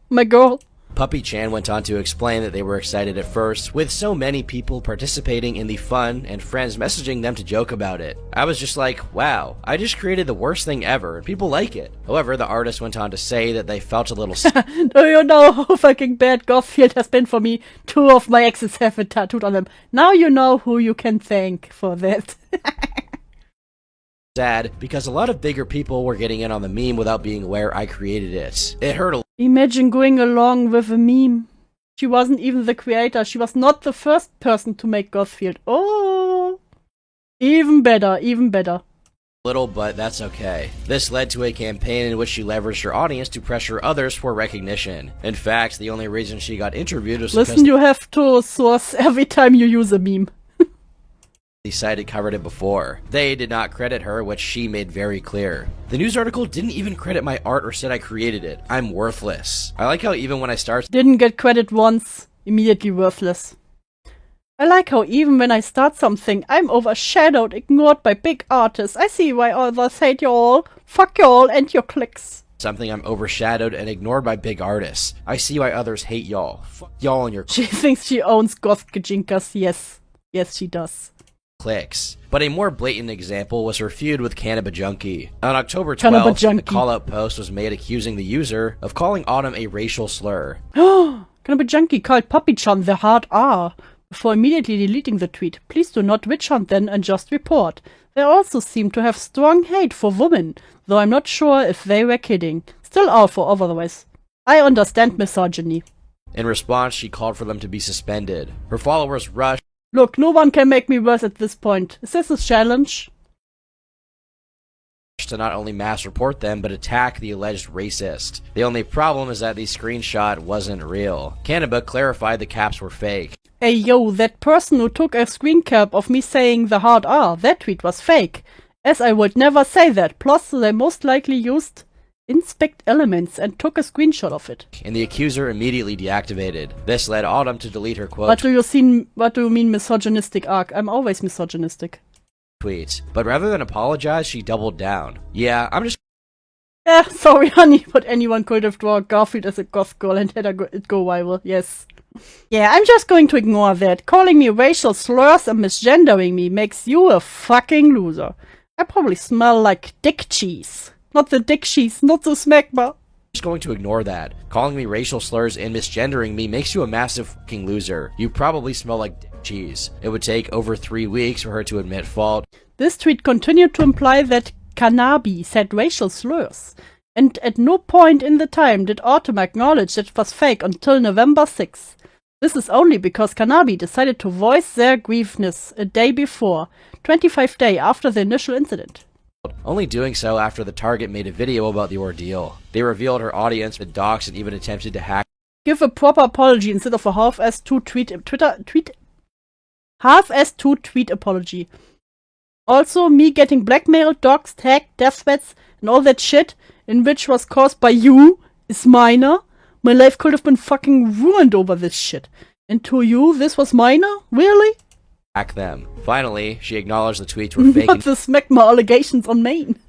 my girl. Puppy-chan went on to explain that they were excited at first, with so many people participating in the fun and friends messaging them to joke about it. I was just like, wow, I just created the worst thing ever and people like it. However, the artist went on to say that they felt a little Do you know how fucking bad Garfield has been for me? 2 of my exes have it tattooed on them. Now you know who you can thank for that. sad because a lot of bigger people were getting in on the meme without being aware I created it. It hurt a Imagine going along with a meme. She wasn't even the creator. She was not the first person to make Gothfield. Oh! Even better, even better. little, but that's okay. This led to a campaign in which she leveraged her audience to pressure others for recognition. In fact, the only reason she got interviewed was Listen, you have to source every time you use a meme. the site had covered it before. They did not credit her, which she made very clear. The news article didn't even credit my art or said I created it. I'm worthless. I like how even when I start Didn't get credit once, immediately worthless. I like how even when I start something, I'm overshadowed, ignored by big artists. I see why others hate you all. Fuck you all and your clicks. something, I'm overshadowed and ignored by big artists. I see why others hate y'all. Fuck y'all and your She thinks she owns goth gajinkas. Yes. Yes, she does. clicks. But a more blatant example was her feud with Cannabis Junkie. On October Cannabis 12th, Junkie. a call-out post was made accusing the user of calling Autumn a racial slur. Cannabis Junkie called Poppy-chan the hard R before immediately deleting the tweet. Please do not witch hunt then and just report. They also seem to have strong hate for women, though I'm not sure if they were kidding. Still awful otherwise. I understand misogyny. In response, she called for them to be suspended. Her followers rushed Look, no one can make me worse at this point. Is this a challenge? to not only mass report them, but attack the alleged racist. The only problem is that the screenshot wasn't real. Cannabis clarified the caps were fake. Hey yo, that person who took a screen cap of me saying the hard R, that tweet was fake. As I would never say that. Plus, they most likely used inspect elements and took a screenshot of it. And the accuser immediately deactivated. This led Autumn to delete her quote What do you mean misogynistic arc? I'm always misogynistic. tweets. But rather than apologize, she doubled down. Yeah, Yeah, sorry, honey, but anyone could have drawn Garfield as a goth girl and had it go viral. Yes. Yeah, I'm just going to ignore that. Calling me racial slurs and misgendering me makes you a fucking loser. I probably smell like dick cheese. Not the dick cheese, not the smegma. Just going to ignore that. Calling me racial slurs and misgendering me makes you a massive fucking loser. You probably smell like dick cheese. It would take over 3 weeks for her to admit fault. This tweet continued to imply that Kanabi said racial slurs. And at no point in the time did Autumn acknowledge that it was fake until November 6th. This is only because Kanabi decided to voice their grievances a day before, 25 days after the initial incident. Only doing so after the target made a video about the ordeal. They revealed her audience, the docs, and even attempted to hack. Give a proper apology instead of a half-assed tweet apology. Also, me getting blackmailed, doxed, hacked, death threats, and all that shit, in which was caused by you, is minor. My life could have been fucking ruined over this shit. And to you, this was minor? Really? Hack them. Finally, she acknowledged the tweets were fake. Not the smegma allegations on Maine.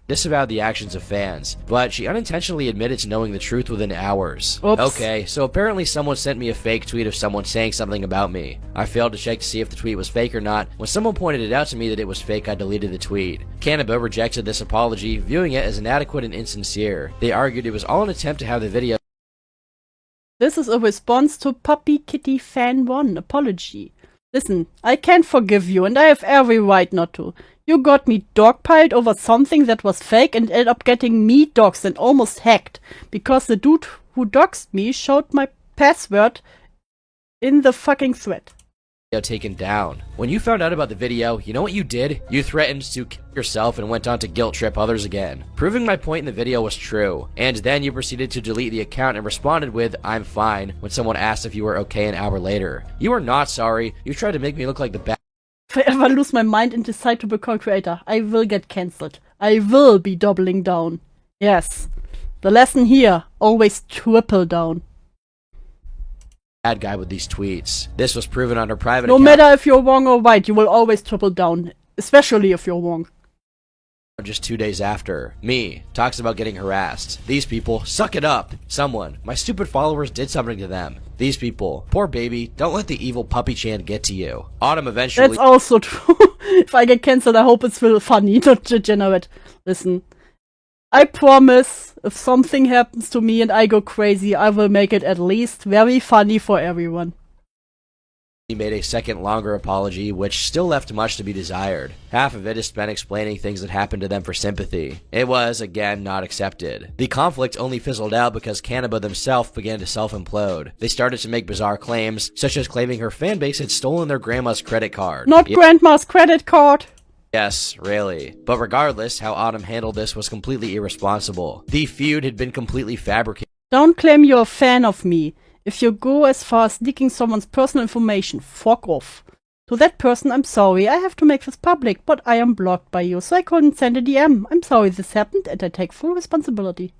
Disavowed the actions of fans, but she unintentionally admitted to knowing the truth within hours. Oops. Okay, so apparently someone sent me a fake tweet of someone saying something about me. I failed to check to see if the tweet was fake or not. When someone pointed it out to me that it was fake, I deleted the tweet. Canada rejected this apology, viewing it as inadequate and insincere. They argued it was all an attempt to have the video. This is a response to Puppy Kitty Fan 1 apology. Listen, I can't forgive you, and I have every right not to. You got me dogpiled over something that was fake and ended up getting me doxed and almost hacked, because the dude who doxed me showed my password in the fucking thread. Taken down. When you found out about the video, you know what you did? You threatened to kill yourself and went on to guilt trip others again, proving my point in the video was true. And then you proceeded to delete the account and responded with, "I'm fine," when someone asked if you were okay an hour later. You are not sorry. You tried to make me look like the bad. If I ever lose my mind and decide to become a creator, I will get cancelled. I will be doubling down. Yes. The lesson here, always triple down. Bad guy with these tweets. This was proven on her private No account. matter if you're wrong or right, you will always triple down. Especially if you're wrong. Just 2 days after. Me talks about getting harassed. These people, suck it up. Someone, my stupid followers did something to them. These people, poor baby, don't let the evil puppy chan get to you. Autumn eventually. That's also true. If I get cancelled, I hope it's really funny, not degenerate. Listen, I promise, if something happens to me and I go crazy, I will make it at least very funny for everyone. He made a second longer apology, which still left much to be desired. Half of it is spent explaining things that happened to them for sympathy. It was, again, not accepted. The conflict only fizzled out because Kanaba themselves began to self-implode. They started to make bizarre claims, such as claiming her fanbase had stolen their grandma's credit card. Not grandma's credit card! Yes, really. But regardless, how Autumn handled this was completely irresponsible. The feud had been completely fabricated. Don't claim you're a fan of me. If you go as far as leaking someone's personal information, fuck off. To that person, I'm sorry, I have to make this public, but I am blocked by you, so I couldn't send a DM. I'm sorry this happened, and I take full responsibility.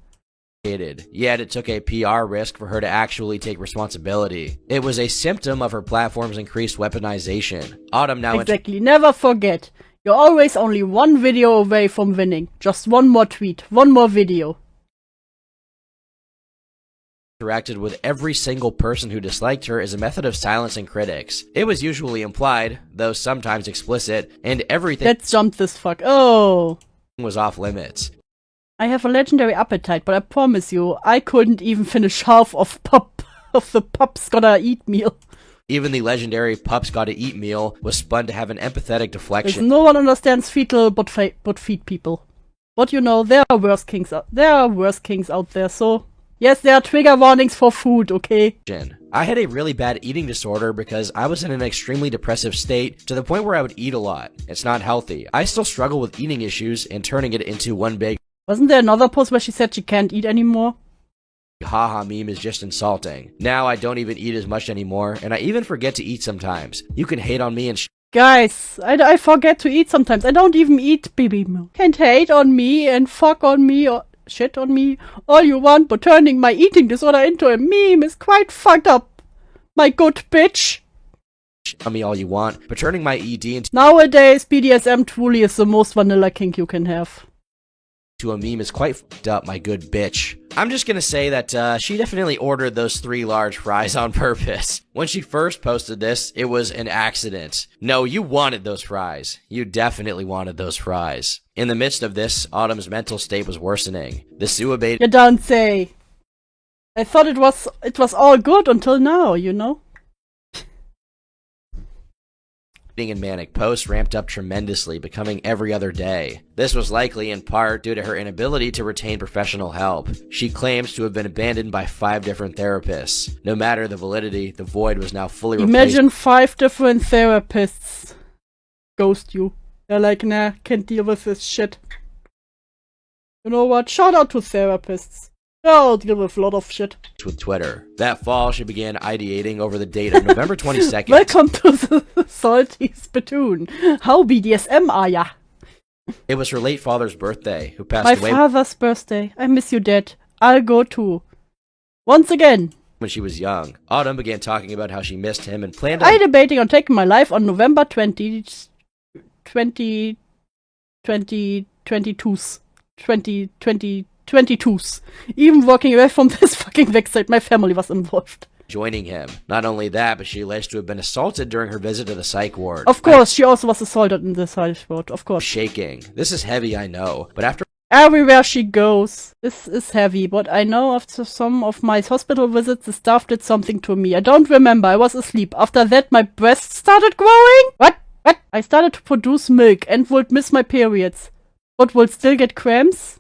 Yet it took a PR risk for her to actually take responsibility. It was a symptom of her platform's increased weaponization. Autumn now Exactly, never forget. You're always only one video away from winning. Just one more tweet, one more video. Interacted with every single person who disliked her as a method of silencing critics. It was usually implied, though sometimes explicit, and everything. Let's jump this fuck. Oh. Was off limits. I have a legendary appetite, but I promise you, I couldn't even finish half of the Pups Gotta Eat meal. Even the legendary Pups Gotta Eat meal was spun to have an empathetic deflection. No one understands fetal but feed people. But you know, there are worse kings out there, so yes, there are trigger warnings for food, okay? I had a really bad eating disorder because I was in an extremely depressive state to the point where I would eat a lot. It's not healthy. I still struggle with eating issues and turning it into one big Wasn't there another post where she said she can't eat anymore? haha meme is just insulting. Now I don't even eat as much anymore, and I even forget to eat sometimes. You can hate on me and Guys, I forget to eat sometimes. I don't even eat baby milk. Can't hate on me and fuck on me or shit on me all you want, but turning my eating disorder into a meme is quite fucked up. My good bitch. on me all you want, but turning my ED into Nowadays, BDSM truly is the most vanilla kink you can have. to a meme is quite f***ed up, my good bitch. I'm just gonna say that she definitely ordered those 3 large fries on purpose. When she first posted this, it was an accident. No, you wanted those fries. You definitely wanted those fries. In the midst of this, Autumn's mental state was worsening. The suabating You don't say. I thought it was all good until now, you know? and manic posts ramped up tremendously, becoming every other day. This was likely in part due to her inability to retain professional help. She claims to have been abandoned by 5 different therapists. No matter the validity, the void was now fully replaced. Imagine 5 different therapists ghost you. They're like, nah, can't deal with this shit. You know what? Shout out to therapists. I'll deal with a lot of shit. With Twitter. That fall, she began ideating over the date of November 22nd. Welcome to the Salty Spittoon. How BDSM are ya? It was her late father's birthday, who passed My away father's birthday. I miss you, Dad. I'll go too. Once again. when she was young. Autumn began talking about how she missed him and planned I debating on taking my life on November 20, 2022's. Even walking away from this fucking website, my family was involved. joining him. Not only that, but she alleged to have been assaulted during her visit to the psych ward. Of course, she also was assaulted in the psych ward, of course. Shaking. This is heavy, I know, but after Everywhere she goes, this is heavy, but I know after some of my hospital visits, the staff did something to me. I don't remember, I was asleep. After that, my breasts started growing? What? I started to produce milk and would miss my periods, but would still get cramps?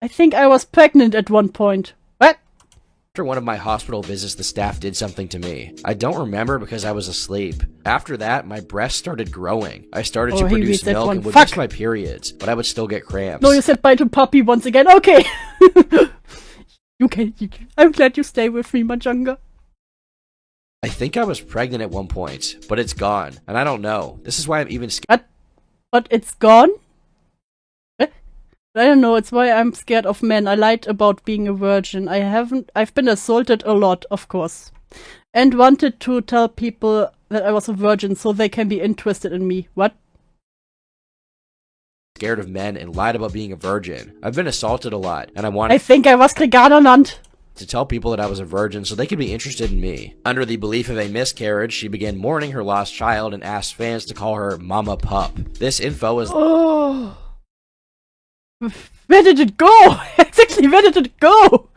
I think I was pregnant at one point. What? After one of my hospital visits, the staff did something to me. I don't remember because I was asleep. After that, my breasts started growing. I started to produce milk and would miss my periods, but I would still get cramps. No, you said bye to puppy once again. Okay. I'm glad you stay with me, Majanga. I think I was pregnant at one point, but it's gone, and I don't know. This is why I'm even scared. But it's gone? I don't know, it's why I'm scared of men. I lied about being a virgin. I've been assaulted a lot, of course. And wanted to tell people that I was a virgin so they can be interested in me. What? Scared of men and lied about being a virgin. I've been assaulted a lot, and I I wanted think I was Greganerland. to tell people that I was a virgin so they could be interested in me. Under the belief of a miscarriage, she began mourning her lost child and asked fans to call her Mama Pup. This info was Oh. Where did it go? Exactly, where did it go?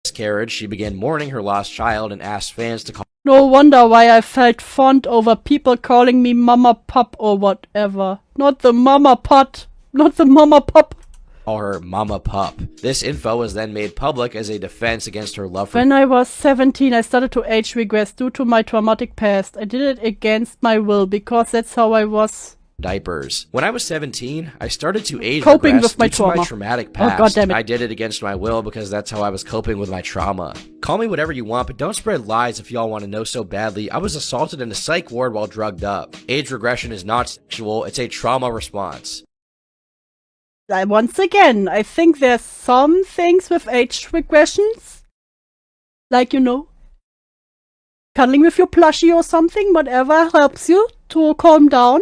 miscarriage. She began mourning her lost child and asked fans to call No wonder why I felt fond over people calling me Mama Pup or whatever. Not the Mama Pot. Not the Mama Pup. her Mama Pup. This info was then made public as a defense against her love for When I was 17, I started to age regress due to my traumatic past. I did it against my will because that's how I was. diapers. When I was 17, I started to age Coping regress with my due to my trauma. traumatic Oh, past. God damn it. I did it against my will because that's how I was coping with my trauma. Call me whatever you want, but don't spread lies if y'all want to know so badly. I was assaulted in a psych ward while drugged up. Age regression is not sexual, it's a trauma response. Once again, I think there's some things with age regressions. Like, you know, cuddling with your plushie or something, whatever helps you to calm down.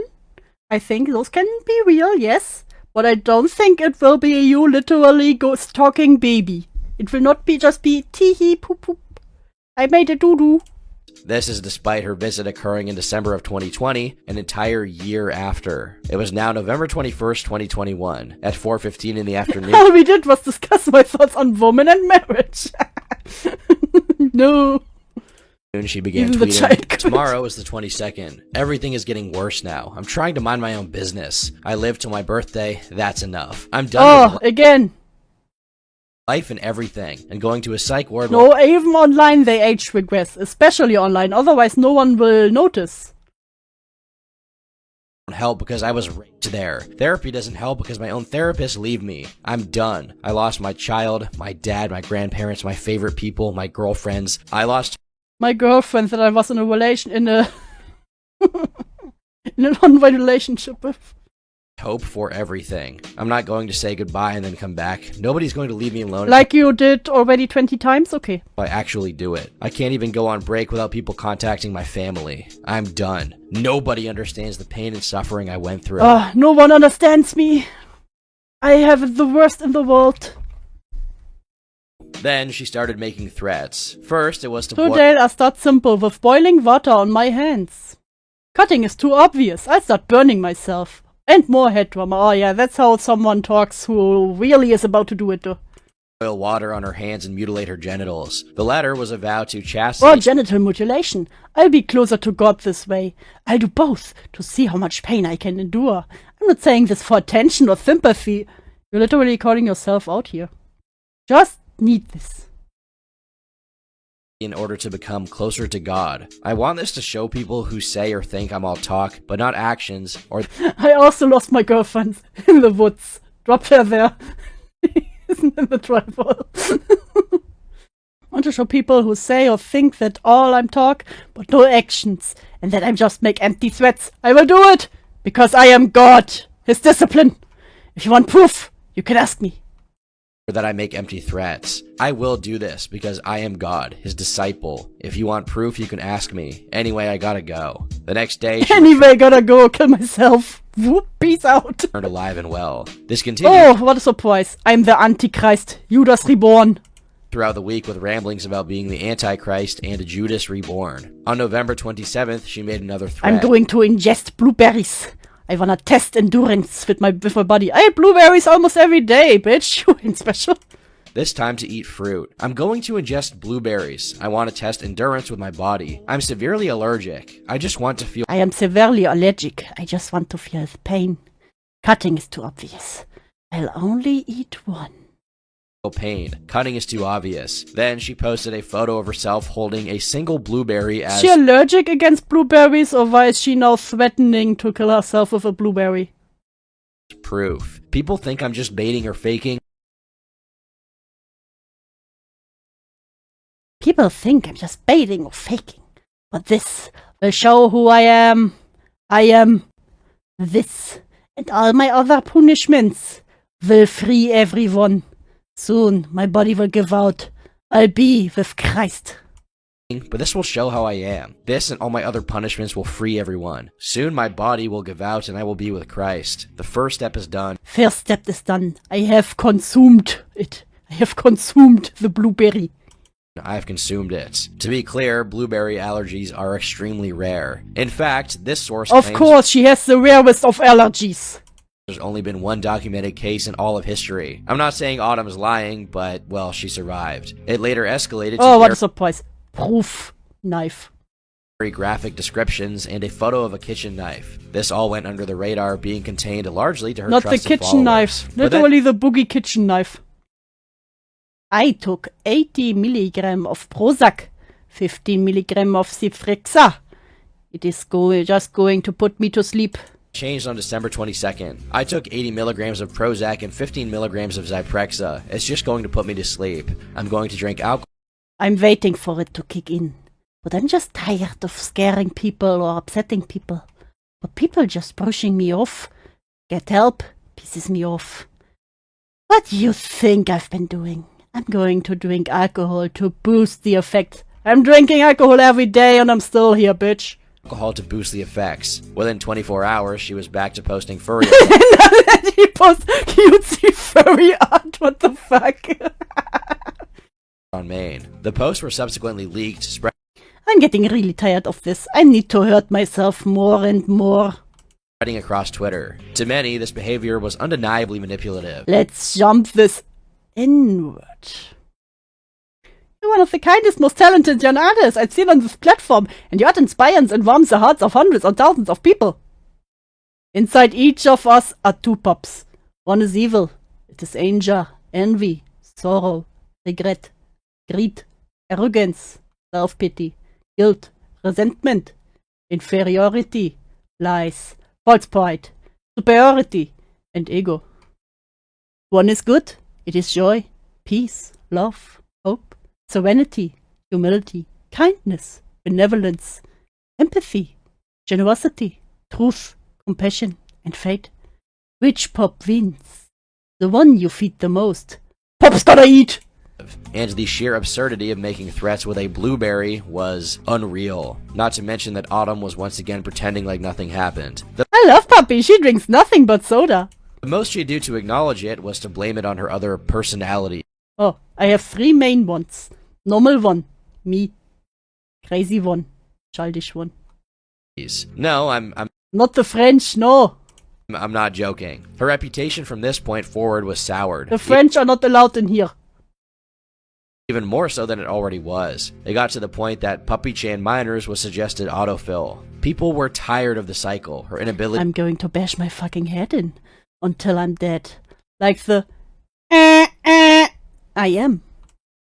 I think those can be real, yes. But I don't think it will be you literally stalking baby. It will not be just be tee-hee poop poop. I made a doo-doo. This is despite her visit occurring in December of 2020, an entire year after. It was now November 21st, 2021, at 4:15 in the afternoon. All we did was discuss my thoughts on women and marriage. No. She began Even the child tweeting, could. "Tomorrow is the 22nd. Everything is getting worse now. I'm trying to mind my own business. I live till my birthday. That's enough. I'm done with Again. life and everything, and going to a psych ward No, even online they age regress, especially online, otherwise no one will notice. won't help because I was raped there. Therapy doesn't help because my own therapists leave me. I'm done. I lost my child, my dad, my grandparents, my favorite people, my girlfriends. I lost My girlfriend that I was in a in an online relationship with. hope for everything. I'm not going to say goodbye and then come back. Nobody's going to leave me alone Like you did already 20 times? Okay. if I actually do it. I can't even go on break without people contacting my family. I'm done. Nobody understands the pain and suffering I went through. No one understands me. I have it the worst in the world. Then she started making threats. First, it was to Today I start simple with boiling water on my hands. Cutting is too obvious. I start burning myself. And more head trauma. Oh yeah, that's how someone talks who really is about to do it though. boil water on her hands and mutilate her genitals. The latter was a vow to Or chastity. genital mutilation. I'll be closer to God this way. I'll do both to see how much pain I can endure. I'm not saying this for attention or sympathy. You're literally calling yourself out here. Just need this. In order to become closer to God. I want this to show people who say or think I'm all talk, but not actions, or I also lost my girlfriend in the woods. Dropped her there. Isn't in the tribal. I want to show people who say or think that all I'm talk, but no actions, and that I just make empty threats. I will do it! Because I am God! His discipline! If you want proof, you can ask me. that I make empty threats. I will do this because I am God, his disciple. If you want proof, you can ask me. Anyway, I gotta go. The next day, she Anyway, gotta go kill myself. Whoop, peace out. returned alive and well. This continued Oh, what a surprise. I'm the Antichrist. Judas reborn. throughout the week with ramblings about being the Antichrist and a Judas reborn. On November 27th, she made another threat. I'm going to ingest blueberries. I wanna test endurance with my body. I eat blueberries almost every day, bitch. You ain't special. This time to eat fruit. I'm going to ingest blueberries. I want to test endurance with my body. I'm severely allergic. I just want to feel I am severely allergic. I just want to feel the pain. Cutting is too obvious. I'll only eat one. pain. Cutting is too obvious. Then she posted a photo of herself holding a single blueberry as Is she allergic against blueberries, or why is she now threatening to kill herself with a blueberry? proof. People think I'm just baiting or faking. People think I'm just baiting or faking. But this will show who I am. I am this. And all my other punishments will free everyone. Soon my body will give out. I'll be with Christ. But this will show how I am. This and all my other punishments will free everyone. Soon my body will give out and I will be with Christ. The first step is done. First step is done. I have consumed it. I have consumed the blueberry. I have consumed it. To be clear, blueberry allergies are extremely rare. In fact, this source Of claims course, she has the rarest of allergies. there's only been one documented case in all of history. I'm not saying Autumn is lying, but, well, she survived. It later escalated Oh, to what a surprise. Proof. Knife. very graphic descriptions and a photo of a kitchen knife. This all went under the radar, being contained largely to her Not the trusted kitchen followers. knife. But then- Literally the boogie kitchen knife. I took 80 milligram of Prozac, 15 milligram of Cifrexa. It is just going to put me to sleep. changed on December 22nd. I took 80 milligrams of Prozac and 15 milligrams of Zyprexa. It's just going to put me to sleep. I'm going to drink alcohol. I'm waiting for it to kick in. But I'm just tired of scaring people or upsetting people. But people just brushing me off. Get help pisses me off. What do you think I've been doing? I'm going to drink alcohol to boost the effect. I'm drinking alcohol every day and I'm still here, bitch. To boost the effects. Within 24 hours, she was back to posting furry He posts cutesy furry art. What the fuck? on Maine. The posts were subsequently leaked, I'm getting really tired of this. I need to hurt myself more and more. spreading across Twitter. To many, this behavior was undeniably manipulative. Let's jump this inward. You're one of the kindest, most talented young artists I've seen on this platform, and your art inspires and warms the hearts of hundreds or thousands of people. Inside each of us are two pups. One is evil. It is anger, envy, sorrow, regret, greed, arrogance, self-pity, guilt, resentment, inferiority, lies, false pride, superiority, and ego. One is good. It is joy, peace, love, hope, serenity, humility, kindness, benevolence, empathy, generosity, truth, compassion, and faith. Which pop wins? The one you feed the most. Pop's gotta eat! And the sheer absurdity of making threats with a blueberry was unreal. Not to mention that Autumn was once again pretending like nothing happened. I love Puppy. She drinks nothing but soda. The most she'd do to acknowledge it was to blame it on her other personality. Oh, I have 3 main ones. Normal one. Me. Crazy one. Childish one. No, I'm Not the French, no. I'm not joking. Her reputation from this point forward was soured. The French are not allowed in here. Even more so than it already was. It got to the point that Puppy Chan Minors was suggested autofill. People were tired of the cycle, her inability I'm going to bash my fucking head in until I'm dead. Like the I am.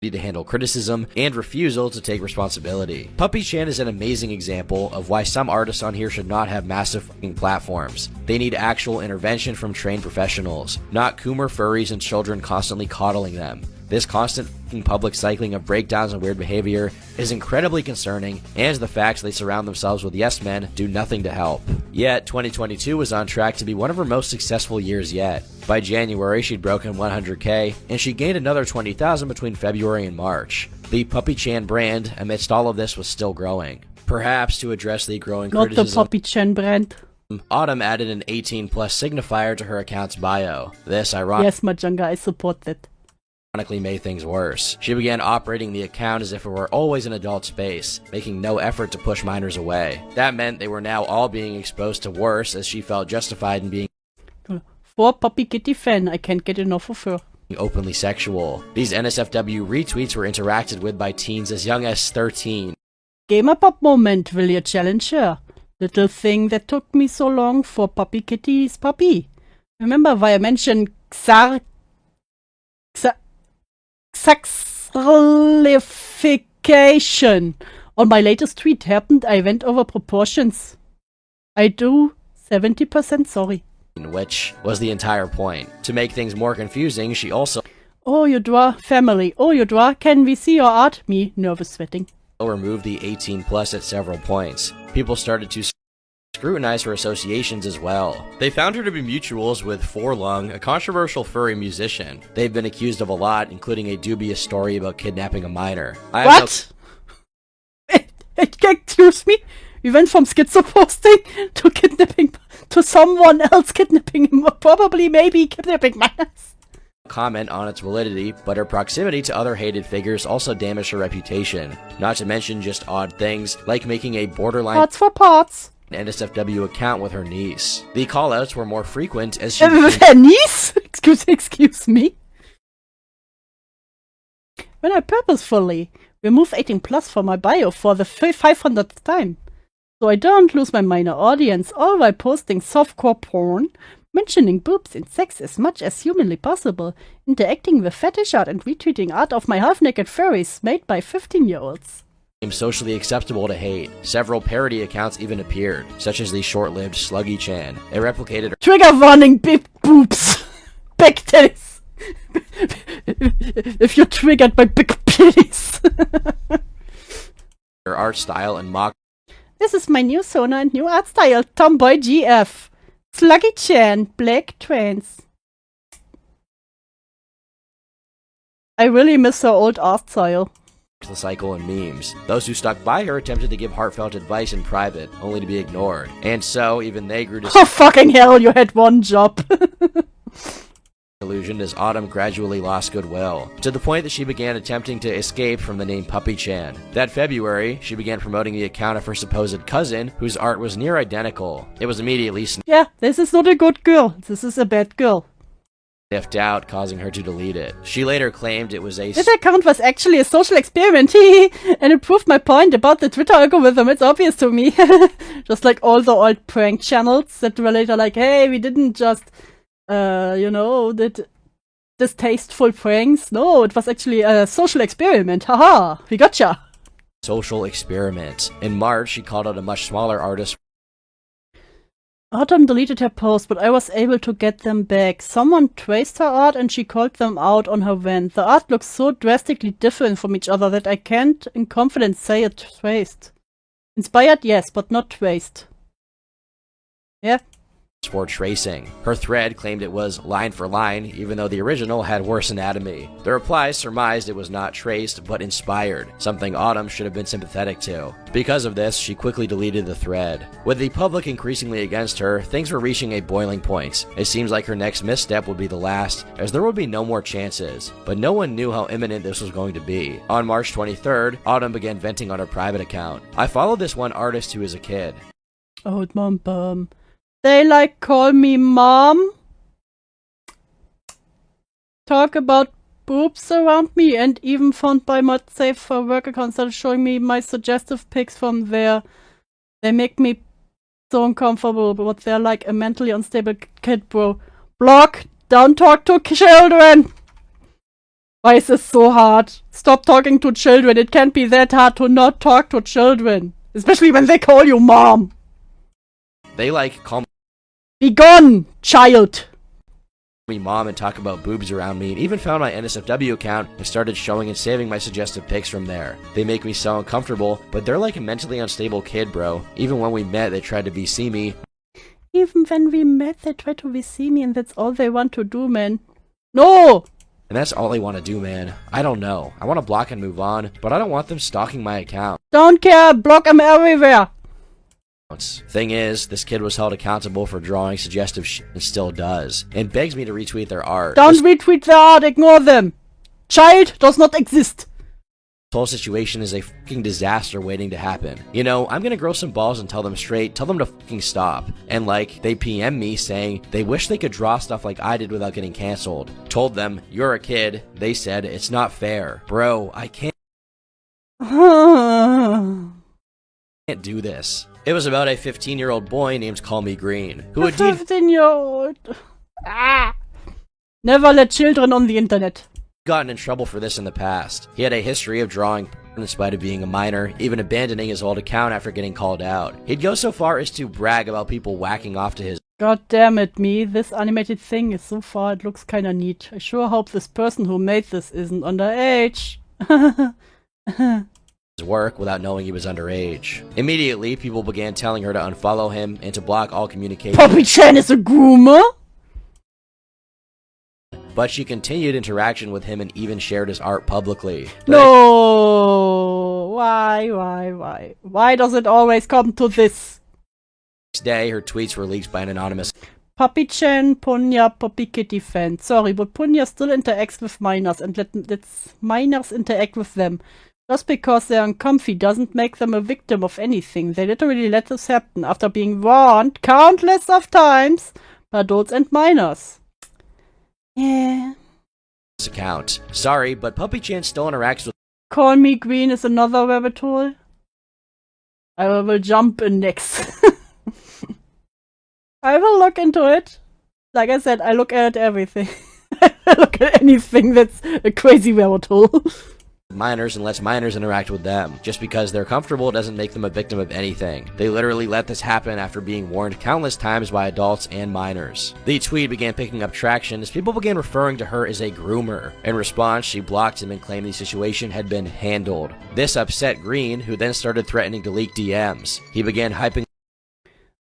to handle criticism and refusal to take responsibility. Puppy Chan is an amazing example of why some artists on here should not have massive fucking platforms. They need actual intervention from trained professionals, not Coomer furries and children constantly coddling them. This constant fucking public cycling of breakdowns and weird behavior is incredibly concerning, and the facts they surround themselves with yes men do nothing to help. Yet, 2022 was on track to be one of her most successful years yet. By January, she'd broken 100K, and she gained another 20,000 between February and March. The Puppy Chan brand, amidst all of this, was still growing. Perhaps to address the growing Not the criticism, Puppy Chan brand. Autumn added an 18+ signifier to her account's bio. This Yes, Majanga, I support that. ironically made things worse. She began operating the account as if it were always an adult space, making no effort to push minors away. That meant they were now all being exposed to worse, as she felt justified in being For Puppy Kitty fan, I can't get enough of her. openly sexual. These NSFW retweets were interacted with by teens as young as 13. Gamer Pop moment, will you challenge her? Little thing that took me so long for Puppy Kitty's puppy. Remember why I mentioned Saxalification. On my latest tweet happened, I went over proportions. I do 70% sorry. Which was the entire point. To make things more confusing, she also Oh, you draw family. Oh, you draw. Can we see your art? Me, nervous sweating. removed the 18+ at several points. People started to scrutinize her associations as well. They found her to be mutuals with Forlung, a controversial furry musician. They've been accused of a lot, including a dubious story about kidnapping a minor. What? Excuse me? We went from schizoposting to kidnapping, to someone else kidnapping him, or probably maybe kidnapping minors. Comment on its validity, but her proximity to other hated figures also damaged her reputation. Not to mention just odd things, like making a borderline Parts for parts. NSFW account with her niece. The callouts were more frequent as she With her niece? Excuse me? When I purposefully remove 18+ from my bio for the 500th time, so I don't lose my minor audience, all while posting softcore porn, mentioning boobs and sex as much as humanly possible, interacting with fetish art and retweeting art of my half-naked furries made by 15-year-olds. became socially acceptable to hate. Several parody accounts even appeared, such as the short-lived Sluggy Chan. It replicated Trigger warning, big boobs! Big titties! If you're triggered by big titties! her art style and mocked This is my new Sona and new art style, Tomboy GF. Sluggy Chan, black trans. I really miss her old art style. the cycle and memes. Those who stuck by her attempted to give heartfelt advice in private, only to be ignored. And so, even they grew Oh fucking hell, you had one job. disillusioned as Autumn gradually lost goodwill, to the point that she began attempting to escape from the name Puppy Chan. That February, she began promoting the account of her supposed cousin, whose art was near identical. It was immediately Yeah, this is not a good girl. This is a bad girl. sniffed out, causing her to delete it. She later claimed it was a This account was actually a social experiment, and it proved my point about the Twitter algorithm. It's obvious to me. Just like all the old prank channels that were later like, hey, we didn't just, did distasteful pranks. No, it was actually a social experiment. Haha, we gotcha. social experiment. In March, she called out a much smaller artist Autumn deleted her post, but I was able to get them back. Someone traced her art and she called them out on her van. The art looks so drastically different from each other that I can't in confidence say it's traced. Inspired, yes, but not traced. Yeah, for tracing. Her thread claimed it was line for line, even though the original had worse anatomy. The replies surmised it was not traced, but inspired, something Autumn should have been sympathetic to. Because of this, she quickly deleted the thread. With the public increasingly against her, things were reaching a boiling point. It seems like her next misstep would be the last, as there would be no more chances. But no one knew how imminent this was going to be. On March 23rd, Autumn began venting on her private account. I followed this one artist who is a kid. Old mom bum. They like call me mom, talk about boobs around me, and even found by mod safe for work account started showing me my suggestive pics from there. They make me so uncomfortable, but they're like a mentally unstable kid, bro. Block, don't talk to children! Why is this so hard? Stop talking to children. It can't be that hard to not talk to children, especially when they call you mom. They like call Be gone, child! me mom and talk about boobs around me, and even found my NSFW account and started showing and saving my suggestive pics from there. They make me so uncomfortable, but they're like a mentally unstable kid, bro. Even when we met, they tried to VC me. Even when we met, they tried to VC me, and that's all they want to do, man. No! And that's all they want to do, man. I don't know. I want to block and move on, but I don't want them stalking my account. Don't care, block them everywhere! Thing is, this kid was held accountable for drawing suggestive shit and still does, and begs me to retweet their art. Don't retweet their art, ignore them! Child does not exist! This whole situation is a fucking disaster waiting to happen. You know, I'm gonna grow some balls and tell them straight, tell them to fucking stop. And like, they PM me saying they wish they could draw stuff like I did without getting canceled. Told them, you're a kid. They said, it's not fair. Bro, I can't do this. It was about a 15-year-old boy named Call Me Green, who A 15-year-old. Ah. Never let children on the internet. Gotten in trouble for this in the past. He had a history of drawing in spite of being a minor, even abandoning his old account after getting called out. He'd go so far as to brag about people whacking off to his God damn it, me. This animated thing is so far, it looks kinda neat. I sure hope this person who made this isn't underage. work without knowing he was underage. Immediately, people began telling her to unfollow him and to block all communication. Poppy-chan is a groomer? But she continued interaction with him and even shared his art publicly. No! Why? Why does it always come to this? Next day, her tweets were leaked by an anonymous Poppy-chan, Punya, Poppy Kitty fan. Sorry, but Punya still interacts with minors and lets minors interact with them. Just because they're uncomfy doesn't make them a victim of anything. They literally let this happen after being warned countless of times by adults and minors. Yeah. account. Sorry, but Puppy-chan still interacts with Call Me Green is another rabbit hole. I will jump in next. I will look into it. Like I said, I look at everything. I look at anything that's a crazy rabbit hole. minors and lets minors interact with them. Just because they're comfortable doesn't make them a victim of anything. They literally let this happen after being warned countless times by adults and minors. The tweet began picking up traction as people began referring to her as a groomer. In response, she blocked him and claimed the situation had been handled. This upset Green, who then started threatening to leak DMs. He began hyping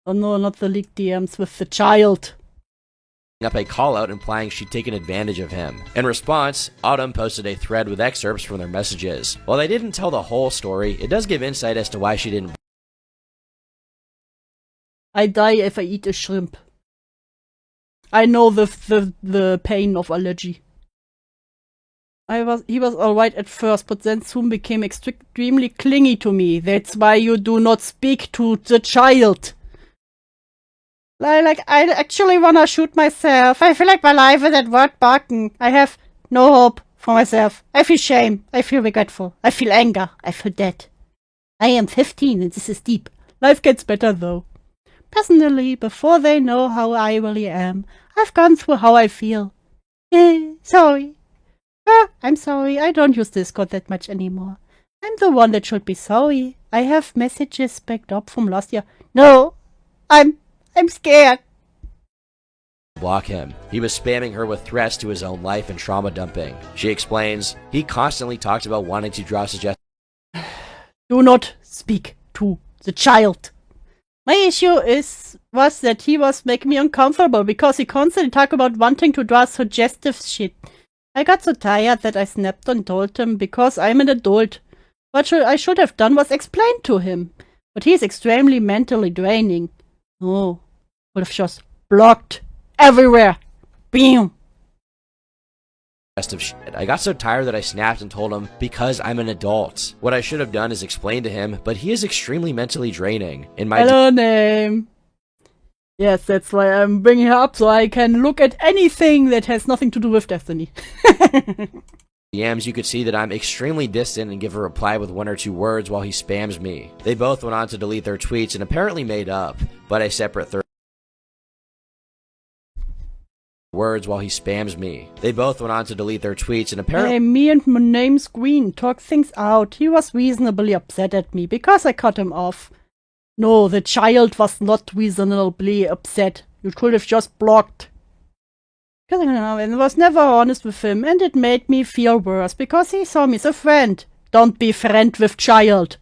Oh no, not the leaked DMs with the child. up a call-out implying she'd taken advantage of him. In response, Autumn posted a thread with excerpts from their messages. While they didn't tell the whole story, it does give insight as to why she didn't. I die if I eat a shrimp. I know the pain of allergy. He was alright at first, but then soon became extremely clingy to me. That's why you do not speak to the child. Like, I actually wanna shoot myself. I feel like my life is at work barking. I have no hope for myself. I feel shame. I feel regretful. I feel anger. I feel dead. I am 15 and this is deep. Life gets better though. Personally, before they know how I really am, I've gone through how I feel. Sorry. I'm sorry. I don't use Discord that much anymore. I'm the one that should be sorry. I have messages backed up from last year. No, I'm scared. Block him. He was spamming her with threats to his own life and trauma dumping. She explains, he constantly talked about wanting to draw suggestions. Do not speak to the child. My issue was that he was making me uncomfortable because he constantly talked about wanting to draw suggestive shit. I got so tired that I snapped and told him because I'm an adult. What I should have done was explain to him. But he's extremely mentally draining. Oh, would have just blocked everywhere. Bam! Of shit. I got so tired that I snapped and told him because I'm an adult. What I should have done is explain to him, but he is extremely mentally draining. In my Hello, name. Yes, that's why I'm bringing her up, so I can look at anything that has nothing to do with Destiny. DMs, you could see that I'm extremely distant and give a reply with 1 or 2 words while he spams me. They both went on to delete their tweets and apparently made up, but a separate third words while he spams me. They both went on to delete their tweets and apparently— Hey, me and my name's Green talk things out. He was reasonably upset at me because I cut him off. No, the child was not reasonably upset. You could have just blocked. Because I was never honest with him, and it made me feel worse because he saw me as a friend. Don't be friend with child.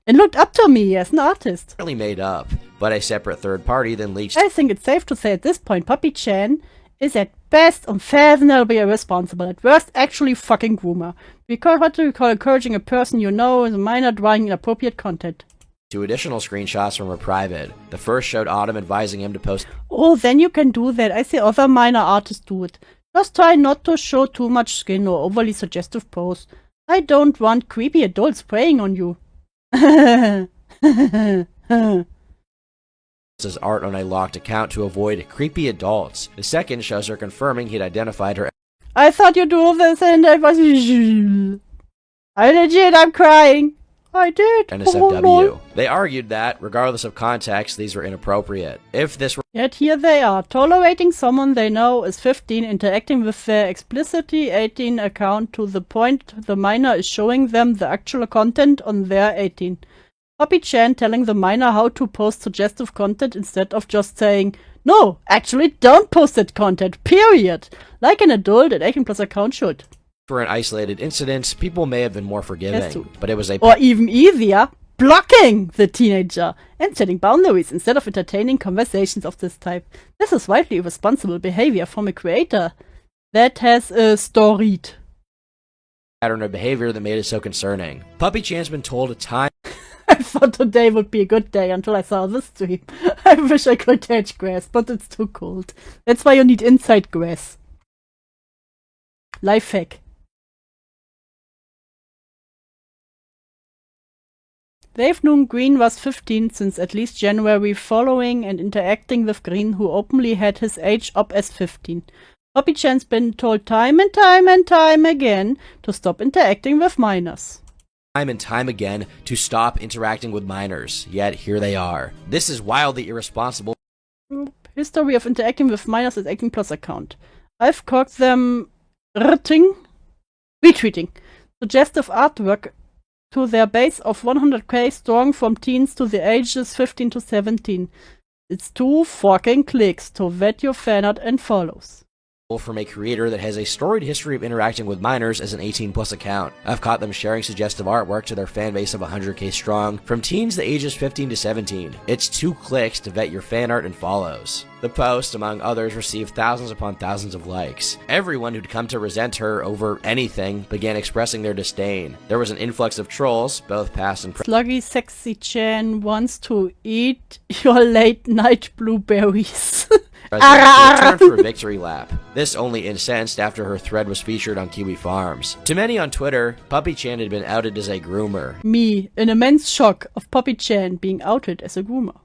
And looked up to me as an artist. made up, but a separate third party then leaked— I think it's safe to say at this point, Puppy-chan is at best unfathomably irresponsible, at worst actually fucking groomer. Because what do you call encouraging a person you know is a minor drawing inappropriate content? 2 additional screenshots from her private. The first showed Autumn advising him to post— Oh, then you can do that. I see other minor artists do it. Just try not to show too much skin or overly suggestive pose. I don't want creepy adults preying on you. his art on a locked account to avoid creepy adults. The second shows her confirming he'd identified her— I thought you'd do this and I was— I'm crying. I did. NSFW. They argued that, regardless of context, these were inappropriate. If this were— Yet here they are, tolerating someone they know is 15, interacting with their explicitly 18 account to the point the minor is showing them the actual content on their 18. Puppy-chan telling the minor how to post suggestive content instead of just saying, no, actually don't post that content, period. Like an adult at 18 plus account should. For an isolated incident, people may have been more forgiving, but it was a— Or even easier, blocking the teenager and setting boundaries instead of entertaining conversations of this type. This is widely irresponsible behavior from a creator that has a storied pattern of behavior that made it so concerning. Puppy-chan's been told time— I thought today would be a good day until I saw this stream. I wish I could touch grass, but it's too cold. That's why you need inside grass. Life hack. They've known Green was 15 since at least January, following and interacting with Green, who openly had his age up as 15. Puppy-chan's been told time and time and time again to stop interacting with minors. Time and time again to stop interacting with minors, yet here they are. This is wildly irresponsible. History of interacting with minors is 18 plus account. I've caught them retweeting suggestive artwork to their base of 100k strong from teens to the ages 15 to 17. It's 2 fucking clicks to vet your fanart and follows. From a creator that has a storied history of interacting with minors as an 18-plus account. I've caught them sharing suggestive artwork to their fan base of 100k strong, from teens to ages 15 to 17. It's 2 clicks to vet your fan art and follows. The post, among others, received thousands upon thousands of likes. Everyone who'd come to resent her over anything began expressing their disdain. There was an influx of trolls, both past and present. Sluggy Sexy Chan wants to eat your late night blueberries. Returned for a victory lap. This only incensed after her thread was featured on Kiwi Farms. To many on Twitter, Puppy-chan had been outed as a groomer. Me, in immense shock of Puppy-chan being outed as a groomer.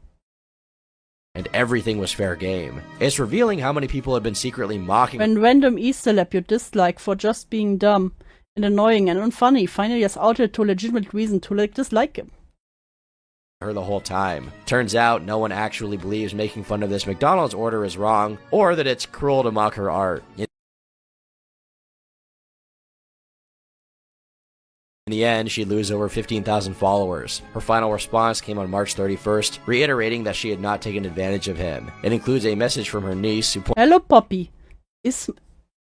And everything was fair game. It's revealing how many people had been secretly mocking— When random E-celeb you dislike for just being dumb and annoying and unfunny finally has outed to a legitimate reason to dislike him. Her the whole time. Turns out no one actually believes making fun of this McDonald's order is wrong, or that it's cruel to mock her art. In the end, she'd lose over 15,000 followers. Her final response came on March 31st, reiterating that she had not taken advantage of him. It includes a message from her niece who— Hello, Puppy.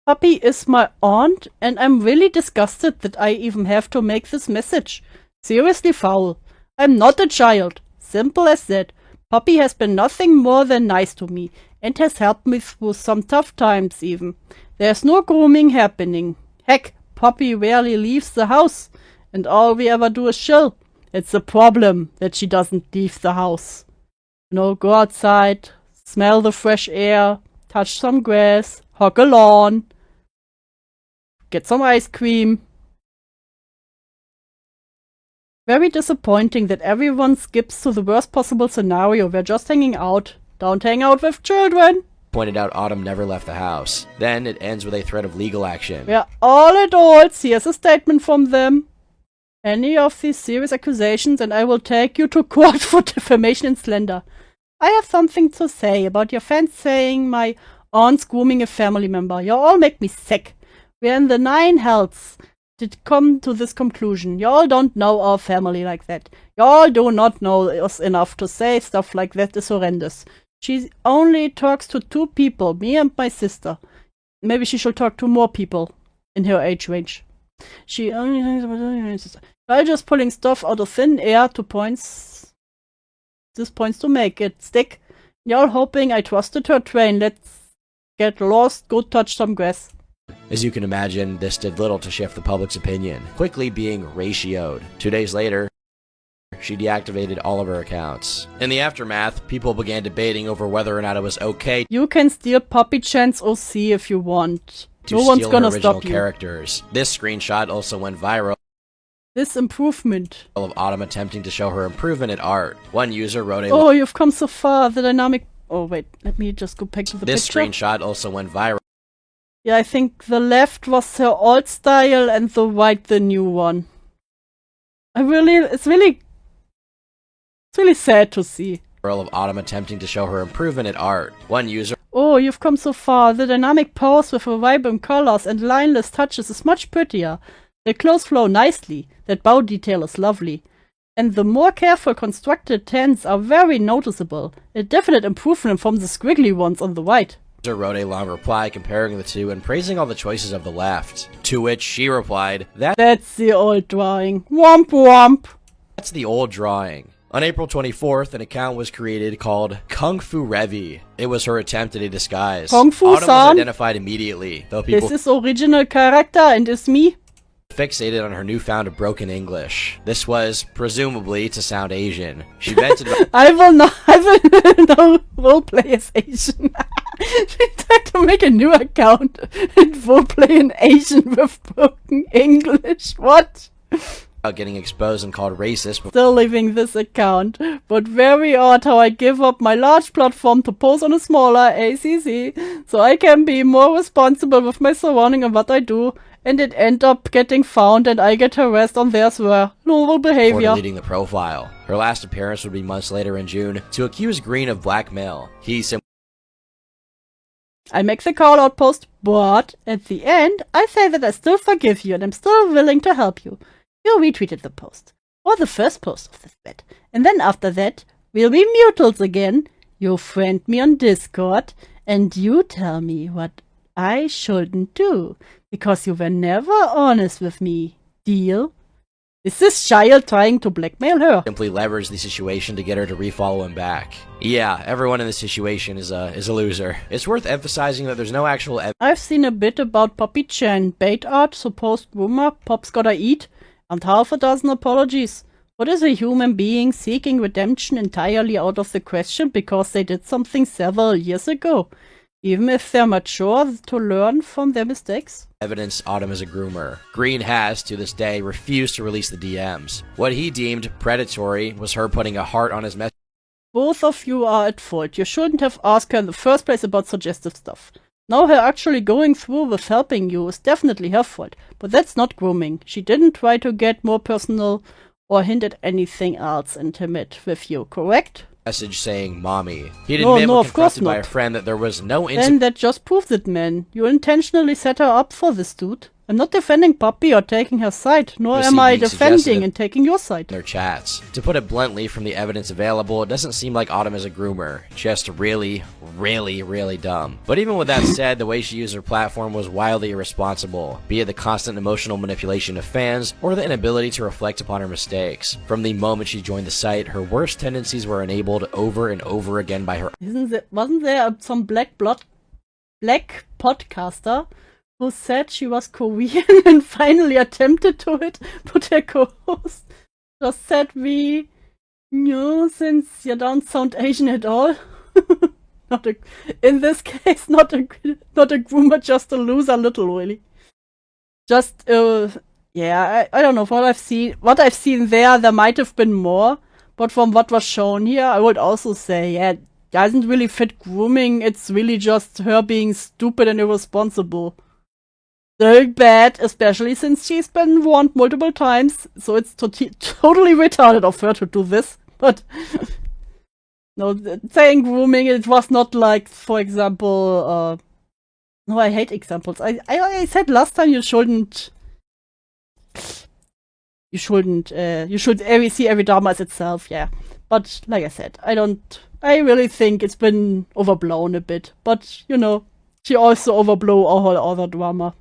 Puppy is my aunt, and I'm really disgusted that I even have to make this message. Seriously foul. I'm not a child. Simple as that. Poppy has been nothing more than nice to me, and has helped me through some tough times even. There's no grooming happening. Heck, Poppy rarely leaves the house, and all we ever do is chill. It's the problem that she doesn't leave the house. Go outside, smell the fresh air, touch some grass, hug a lawn, get some ice cream. Very disappointing that everyone skips to the worst possible scenario. We're just hanging out. Don't hang out with children. Pointed out Autumn never left the house. Then it ends with a threat of legal action. We're all adults. Here's a statement from them. Any of these serious accusations and I will take you to court for defamation and slander. I have something to say about your fans saying my aunt's grooming a family member. You all make me sick. We're in the nine hells did come to this conclusion. Y'all don't know our family like that. Y'all do not know us enough to say stuff like that is horrendous. She only talks to 2 people, me and my sister. Maybe she should talk to more people in her age range. She only thinks about her sister. By just pulling stuff out of thin air to points to make it stick. Y'all hoping I trusted her train. Let's get lost, go touch some grass. As you can imagine, this did little to shift the public's opinion, quickly being ratioed. 2 days later, she deactivated all of her accounts. In the aftermath, people began debating over whether or not it was okay You can steal Poppy Chan's OC if you want. to No one's steal her gonna original stop you. characters. This screenshot also went viral This improvement. of Autumn attempting to show her improvement in art. One user wrote a Oh, you've come so far. The dynamic... Oh, wait. Let me just go back to the This picture. screenshot also went viral Yeah, I think the left was her old style and the right the new one. It's really sad to see. of Autumn attempting to show her improvement in art. One user Oh, you've come so far. The dynamic pose with her vibrant colors and lineless touches is much prettier. The clothes flow nicely. That bow detail is lovely. And the more careful constructed hands are very noticeable. A definite improvement from the squiggly ones on the right. wrote a long reply comparing the two and praising all the choices of the left. To which she replied, That's the old drawing. Womp womp. That's the old drawing. On April 24th, an account was created called Kung Fu Revi. It was her attempt at a disguise. Kung Fu Autumn was san? identified immediately, though people This is original character and is me. fixated on her newfound broken English. This was, presumably, to sound Asian. She vented about I will no roleplay as Asian. She tried to make a new account and roleplay an Asian with broken English. What? getting exposed and called racist. Still leaving this account, but very odd how I give up my large platform to post on a smaller ACC, so I can be more responsible with my surrounding and what I do, and it end up getting found and I get harassed on theirs were normal Before behavior. deleting the profile. Her last appearance would be months later in June to accuse Green of blackmail. He simply I make the call out post, but at the end, I say that I still forgive you and I'm still willing to help you. You retweeted the post, or the first post of the thread, and then after that, we'll be mutuals again. You friend me on Discord, and you tell me what I shouldn't do, because you were never honest with me. Deal? Is this child trying to blackmail her? leveraged the situation to get her to refollow him back. Yeah, everyone in this situation is a loser. It's worth emphasizing that there's no actual I've seen a bit about Poppy Chan, bait art, supposed rumor, Pop's gotta eat, and half a dozen apologies. What is a human being seeking redemption entirely out of the question because they did something several years ago? Even if they're mature to learn from their mistakes? evidence Autumn is a groomer. Green has, to this day, refused to release the DMs. What he deemed predatory was her putting a heart on his message. Both of you are at fault. You shouldn't have asked her in the first place about suggestive stuff. Now her actually going through with helping you is definitely her fault, but that's not grooming. She didn't try to get more personal or hint at anything else intimate with you, correct? Message saying "mommy." He'd No, admit no, when of course confronted by a not. friend that there was no Then that just proves it, man. You intentionally set her up for this dude. I'm not defending Poppy or taking her side, nor Was am he I being defending suggestive? and taking your side. Their chats. To put it bluntly, from the evidence available, it doesn't seem like Autumn is a groomer. Just really, really, really dumb. But even with that said, the way she used her platform was wildly irresponsible, be it the constant emotional manipulation of fans, or the inability to reflect upon her mistakes. From the moment she joined the site, her worst tendencies were enabled over and over again by her Wasn't there some black podcaster who said she was Korean and finally attempted to it, but her co-host just said since you don't sound Asian at all. In this case, not a groomer, just a loser little, really. Just, I don't know, what I've seen there might have been more, but from what was shown here, I would also say, it doesn't really fit grooming, it's really just her being stupid and irresponsible. Very bad, especially since she's been warned multiple times, so it's totally retarded of her to do this, but no, saying grooming, it was not like, for example, no, I hate examples. I said last time you should see every drama as itself, yeah. But, like I said, I really think it's been overblown a bit, but, she also overblow a whole other drama.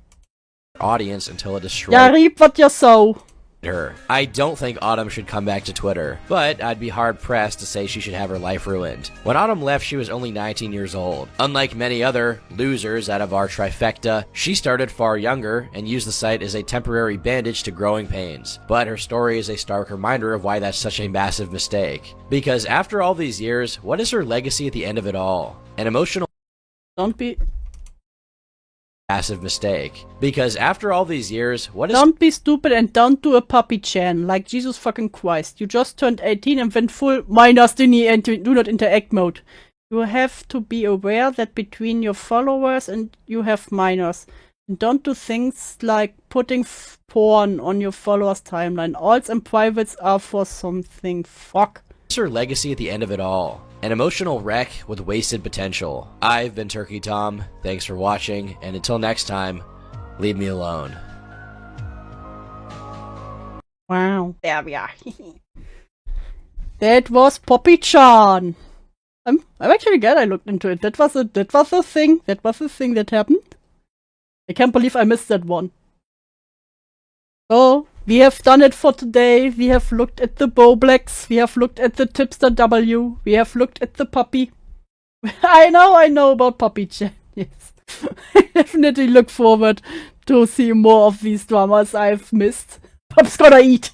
audience until it destroyed Yeah, reap what you sow. her. I don't think Autumn should come back to Twitter, but I'd be hard-pressed to say she should have her life ruined. When Autumn left, she was only 19 years old. Unlike many other losers out of our trifecta, she started far younger and used the site as a temporary bandage to growing pains. But her story is a stark reminder of why that's such a massive mistake. Because after all these years, what is her legacy at the end of it all? An emotional Don't be massive mistake. Because after all these years, what is Don't be stupid and don't do a puppy chan, like Jesus fucking Christ. You just turned 18 and went full minus Disney and do not interact mode. You have to be aware that between your followers and you have minors. And don't do things like putting porn on your followers' timeline. Alts and privates are for something. Fuck. her legacy at the end of it all? An emotional wreck with wasted potential. I've been Turkey Tom, thanks for watching, and until next time, leave me alone. Wow. There we are. That was Poppy-chan. I'm actually glad I looked into it. That was a thing. That was a thing that happened. I can't believe I missed that one. So, we have done it for today. We have looked at the Bowblacks. We have looked at the Tipster W. We have looked at the puppy. I know about Poppy-chan. Yes. I definitely look forward to see more of these dramas I've missed. Pop's gonna eat.